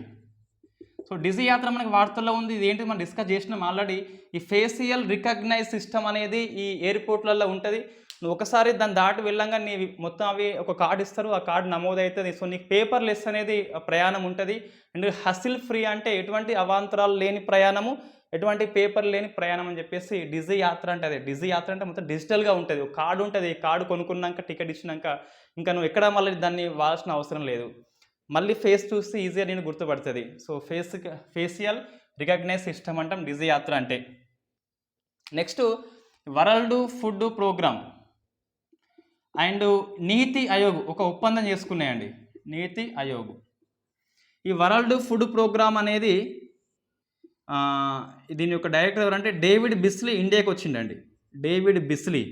సో డిజీ యాత్ర మనకి వార్తల్లో ఉంది. ఇది ఏంటి మనం డిస్కస్ చేసినాం ఆల్రెడీ. ఈ ఫేషియల్ రికగ్నైజ్ సిస్టమ్ అనేది ఈ ఎయిర్పోర్ట్లలో ఉంటుంది. నువ్వు ఒకసారి దాన్ని దాటి వెళ్ళంగా నీ మొత్తం అవి ఒక కార్డు ఇస్తారు, ఆ కార్డు నమోదవుతుంది. సో నీకు పేపర్ లెస్ అనేది ప్రయాణం ఉంటుంది. అండ్ హసిల్ ఫ్రీ అంటే ఎటువంటి అవాంతరాలు లేని ప్రయాణము, ఎటువంటి పేపర్ లేని ప్రయాణం అని చెప్పేసి డిజీ యాత్ర అంటే అదే. డిజీ యాత్ర అంటే మొత్తం డిజిటల్గా ఉంటుంది. ఒక కార్డు ఉంటుంది, కార్డు కొనుక్కున్నాక టికెట్ ఇచ్చినాక ఇంకా నువ్వు ఎక్కడ మళ్ళీ దాన్ని వాడాల్సిన అవసరం లేదు. మళ్ళీ ఫేస్ చూస్తే ఈజీగా నేను గుర్తుపడుతుంది. సో ఫేషియల్ రికగ్నైజ్ సిస్టమ్ అంటాం డిజీ యాత్ర అంటే. Next world food programme and Niti Aayog ఒక ఒప్పందం చేసుకున్నాయండి. నీతి ఆయోగ్. ఈ వరల్డ్ ఫుడ్ ప్రోగ్రామ్ అనేది దీని యొక్క డైరెక్టర్ ఎవరంటే డేవిడ్ బిస్లీ ఇండియాకి వచ్చిండండి. డేవిడ్ బిస్లీ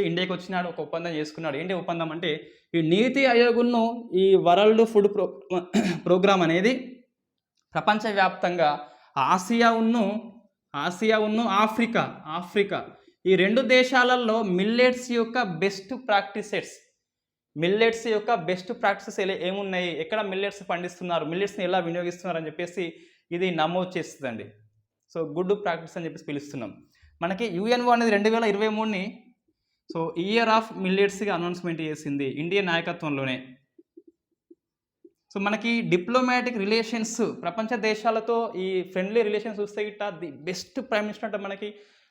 ఇండియాకి వచ్చినాడు, ఒక ఒప్పందం చేసుకున్నాడు. ఏంటి ఒప్పందం అంటే ఈ నీతి ఆయోగ్ను ఈ వరల్డ్ ఫుడ్ ప్రోగ్రామ్ అనేది ప్రపంచవ్యాప్తంగా ఆసియా ఉన్ను ఆఫ్రికా ఈ రెండు దేశాలలో మిల్లెట్స్ యొక్క బెస్ట్ ప్రాక్టీసెస్ ఏమున్నాయి, ఎక్కడ మిల్లెట్స్ పండిస్తున్నారు, మిల్లెట్స్ని ఎలా వినియోగిస్తున్నారు అని చెప్పేసి ఇది నమోదు చేస్తుందండి. సో గుడ్ ప్రాక్టీస్ అని చెప్పేసి పిలుస్తున్నాం. మనకి యుఎన్ఓ అనేది 2023ని సో ఇయర్ ఆఫ్ మిల్లెట్స్గా అనౌన్స్మెంట్ చేసింది ఇండియన్ నాయకత్వంలోనే. సో మనకి డిప్లొమాటిక్ రిలేషన్స్ ప్రపంచ దేశాలతో ఈ ఫ్రెండ్లీ రిలేషన్స్ చూస్తే గిట్ట ది బెస్ట్ ప్రైమ్ మినిస్టర్ అంటే మనకి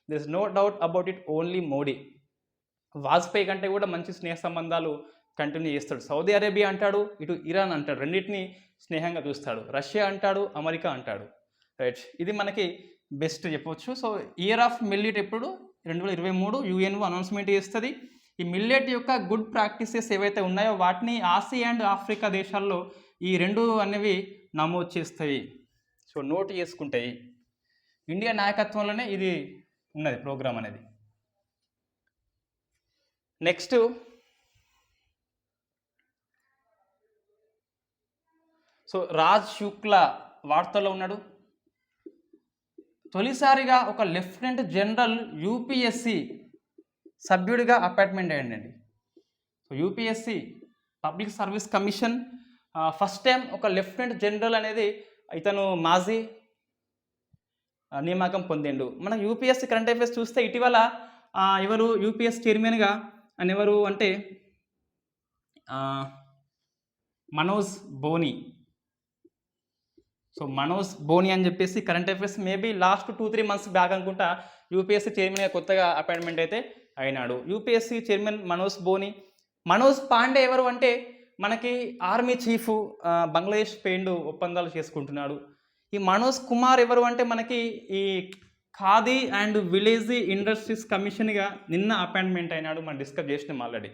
there is no doubt about it only Modi. Vajpayee కంటే కూడా మంచి స్నేహ సంబంధాలు కంటిన్యూ చేస్తాడు. సౌదీ అరేబియా అంటాడు, ఇటు ఇరాన్ అంటాడు, రెండింటిని స్నేహంగా చూస్తాడు. రష్యా అంటాడు, అమెరికా అంటాడు. రైట్, ఇది మనకి బెస్ట్ చెప్పవచ్చు. సో ఇయర్ ఆఫ్ మిల్లెట్ ఎప్పుడు 2023 యుఎన్ఓ అనౌన్స్మెంట్ చేస్తుంది. ఈ మిల్లెట్ యొక్క గుడ్ ప్రాక్టీసెస్ ఏవైతే ఉన్నాయో వాటిని ఆసియా అండ్ ఆఫ్రికా దేశాల్లో ఈ రెండు అనేవి నమోదు చేస్తాయి. సో నోట్ చేసుకుంటాయి. ఇండియా నాయకత్వంలోనే ఇది ఉన్నది ప్రోగ్రామ్ అనేది. నెక్స్ట్ సో రాజ్ శుక్లా వార్తల్లో ఉన్నాడు. తొలిసారిగా ఒక లెఫ్టినెంట్ జనరల్ యూపీఎస్సి సభ్యుడిగా అపాయింట్మెంట్ అయ్యండి. So UPSC public service commission first time ఒక లెఫ్టినెంట్ జనరల్ అనేది ఇతను మాజీ నియామకం పొందిండు. మన యూపీఎస్సి కరెంట్ అఫైర్స్ చూస్తే ఇటీవల ఎవరు యూపీఎస్ చైర్మన్గా అని ఎవరు అంటే మనోజ్ బోని. సో మనోజ్ బోని అని చెప్పేసి current affairs maybe last 2-3 months back అనుకుంటా యూపీఎస్సీ చైర్మన్గా కొత్తగా అపాయింట్మెంట్ అయితే అయినాడు. యూపీఎస్సీ చైర్మన్ మనోజ్ బోని. మనోజ్ పాండే ఎవరు అంటే మనకి ఆర్మీ చీఫ్, బంగ్లాదేశ్ పెయిండు ఒప్పందాలు చేసుకుంటున్నాడు. ఈ మనోజ్ కుమార్ ఎవరు అంటే మనకి ఈ ఖాదీ అండ్ విలేజ్ ఇండస్ట్రీస్ కమిషన్గా నిన్న అపాయింట్మెంట్ అయినాడు. మనం డిస్కస్ చేసినాం already.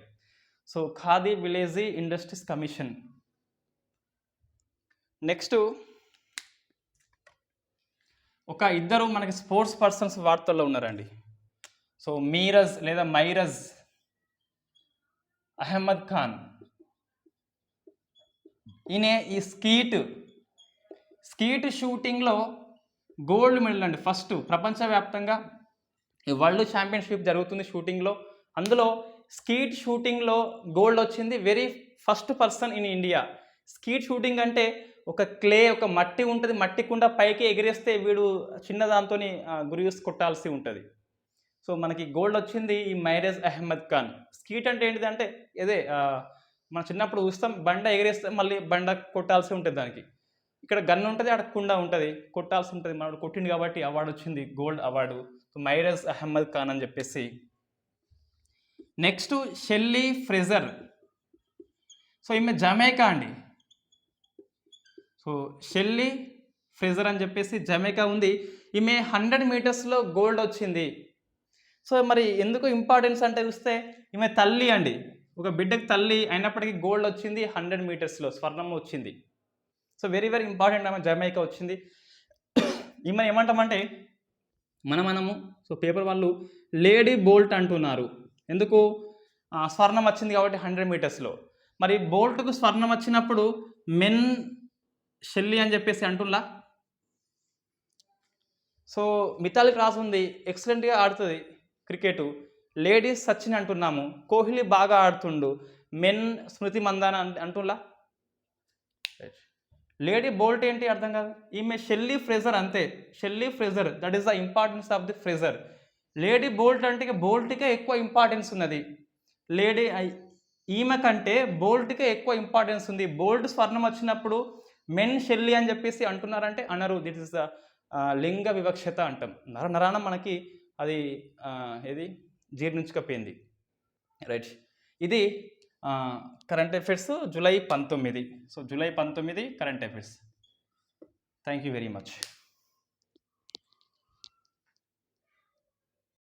So khadi village industries commission. Next ఒక ఇద్దరు మనకి స్పోర్ట్స్ పర్సన్స్ వార్తల్లో ఉన్నారండి. సో మీరజ్ లేదా మైరజ్ అహ్మద్ ఖాన్. ఈయన ఈ స్కీట్ షూటింగ్లో గోల్డ్ మెడల్ అండి. ఫస్ట్ ప్రపంచవ్యాప్తంగా ఈ వరల్డ్ ఛాంపియన్షిప్ జరుగుతుంది షూటింగ్లో. అందులో స్కీట్ షూటింగ్లో గోల్డ్ వచ్చింది very first person in India. Skeet shooting అంటే ఒక మట్టి ఉంటుంది, మట్టి కుండ పైకి ఎగిరేస్తే వీడు చిన్న దాంతో గురి చూసి కొట్టాల్సి ఉంటుంది. సో మనకి గోల్డ్ వచ్చింది ఈ మైరేజ్ అహ్మద్ ఖాన్. స్కీట్ అంటే ఏంటిదంటే ఇదే మనం చిన్నప్పుడు చూస్తాం, బండ ఎగిరేస్తే మళ్ళీ బండ కొట్టాల్సి ఉంటుంది దానికి. ఇక్కడ గన్ ఉంటుంది, అక్కడ కుండ ఉంటుంది, కొట్టాల్సి ఉంటుంది. మనడు కొట్టింది కాబట్టి అవార్డు వచ్చింది, gold award. So Mairaj Ahmad Khan అని చెప్పేసి. Next Shelley Fraser. సో ఈమె జమైకా అండి. సో షెల్లీ ఫ్రేజర్ అని చెప్పేసి జమైకా ఉంది. ఈమె 100 మీటర్స్లో గోల్డ్ వచ్చింది. సో మరి ఎందుకు ఇంపార్టెన్స్ అంటే చూస్తే ఈమె తల్లి అండి, ఒక బిడ్డకు తల్లి అయినప్పటికీ గోల్డ్ వచ్చింది 100 మీటర్స్లో, స్వర్ణం వచ్చింది. సో వెరీ వెరీ ఇంపార్టెంట్ ఆమె జమైకా వచ్చింది. ఈమెను ఏమంటామంటే మనము సో పేపర్ వాళ్ళు లేడీ బోల్ట్ అంటున్నారు. ఎందుకు? స్వర్ణం వచ్చింది కాబట్టి 100 మీటర్స్లో. మరి బోల్ట్కు స్వర్ణం వచ్చినప్పుడు మెన్ షెల్లీ అని చెప్పేసి అంటున్నా. సో మిథాలీ రాజ్ ఉంది, ఎక్సలెంట్గా ఆడుతుంది క్రికెట్. లేడీస్ సచిన్ అంటున్నాము, కోహ్లీ బాగా ఆడుతుండు, మెన్ స్మృతి మందాన అంటున్నా. లేడీ బోల్ట్ ఏంటి అర్థం కాదు. ఈమె షెల్లీ ఫ్రేజర్ అంతే. Shelly Fraser, that is the importance of the Fraser. Lady Bolt అంటే బోల్ట్కే ఎక్కువ ఇంపార్టెన్స్ ఉన్నది. లేడీ ఈమె కంటే బోల్ట్కే ఎక్కువ ఇంపార్టెన్స్ ఉంది. బోల్ట్ స్వర్ణం వచ్చినప్పుడు మెన్ షెల్లీ అని చెప్పేసి అంటున్నారంటే అనరు. దిట్ ఇస్ ద లింగ వివక్షత అంటాం. నరాన మనకి అది ఏది జీర్ణించకపోయింది. రైట్, ఇది current affairs July 19. So July 19 current affairs. Thank you very much.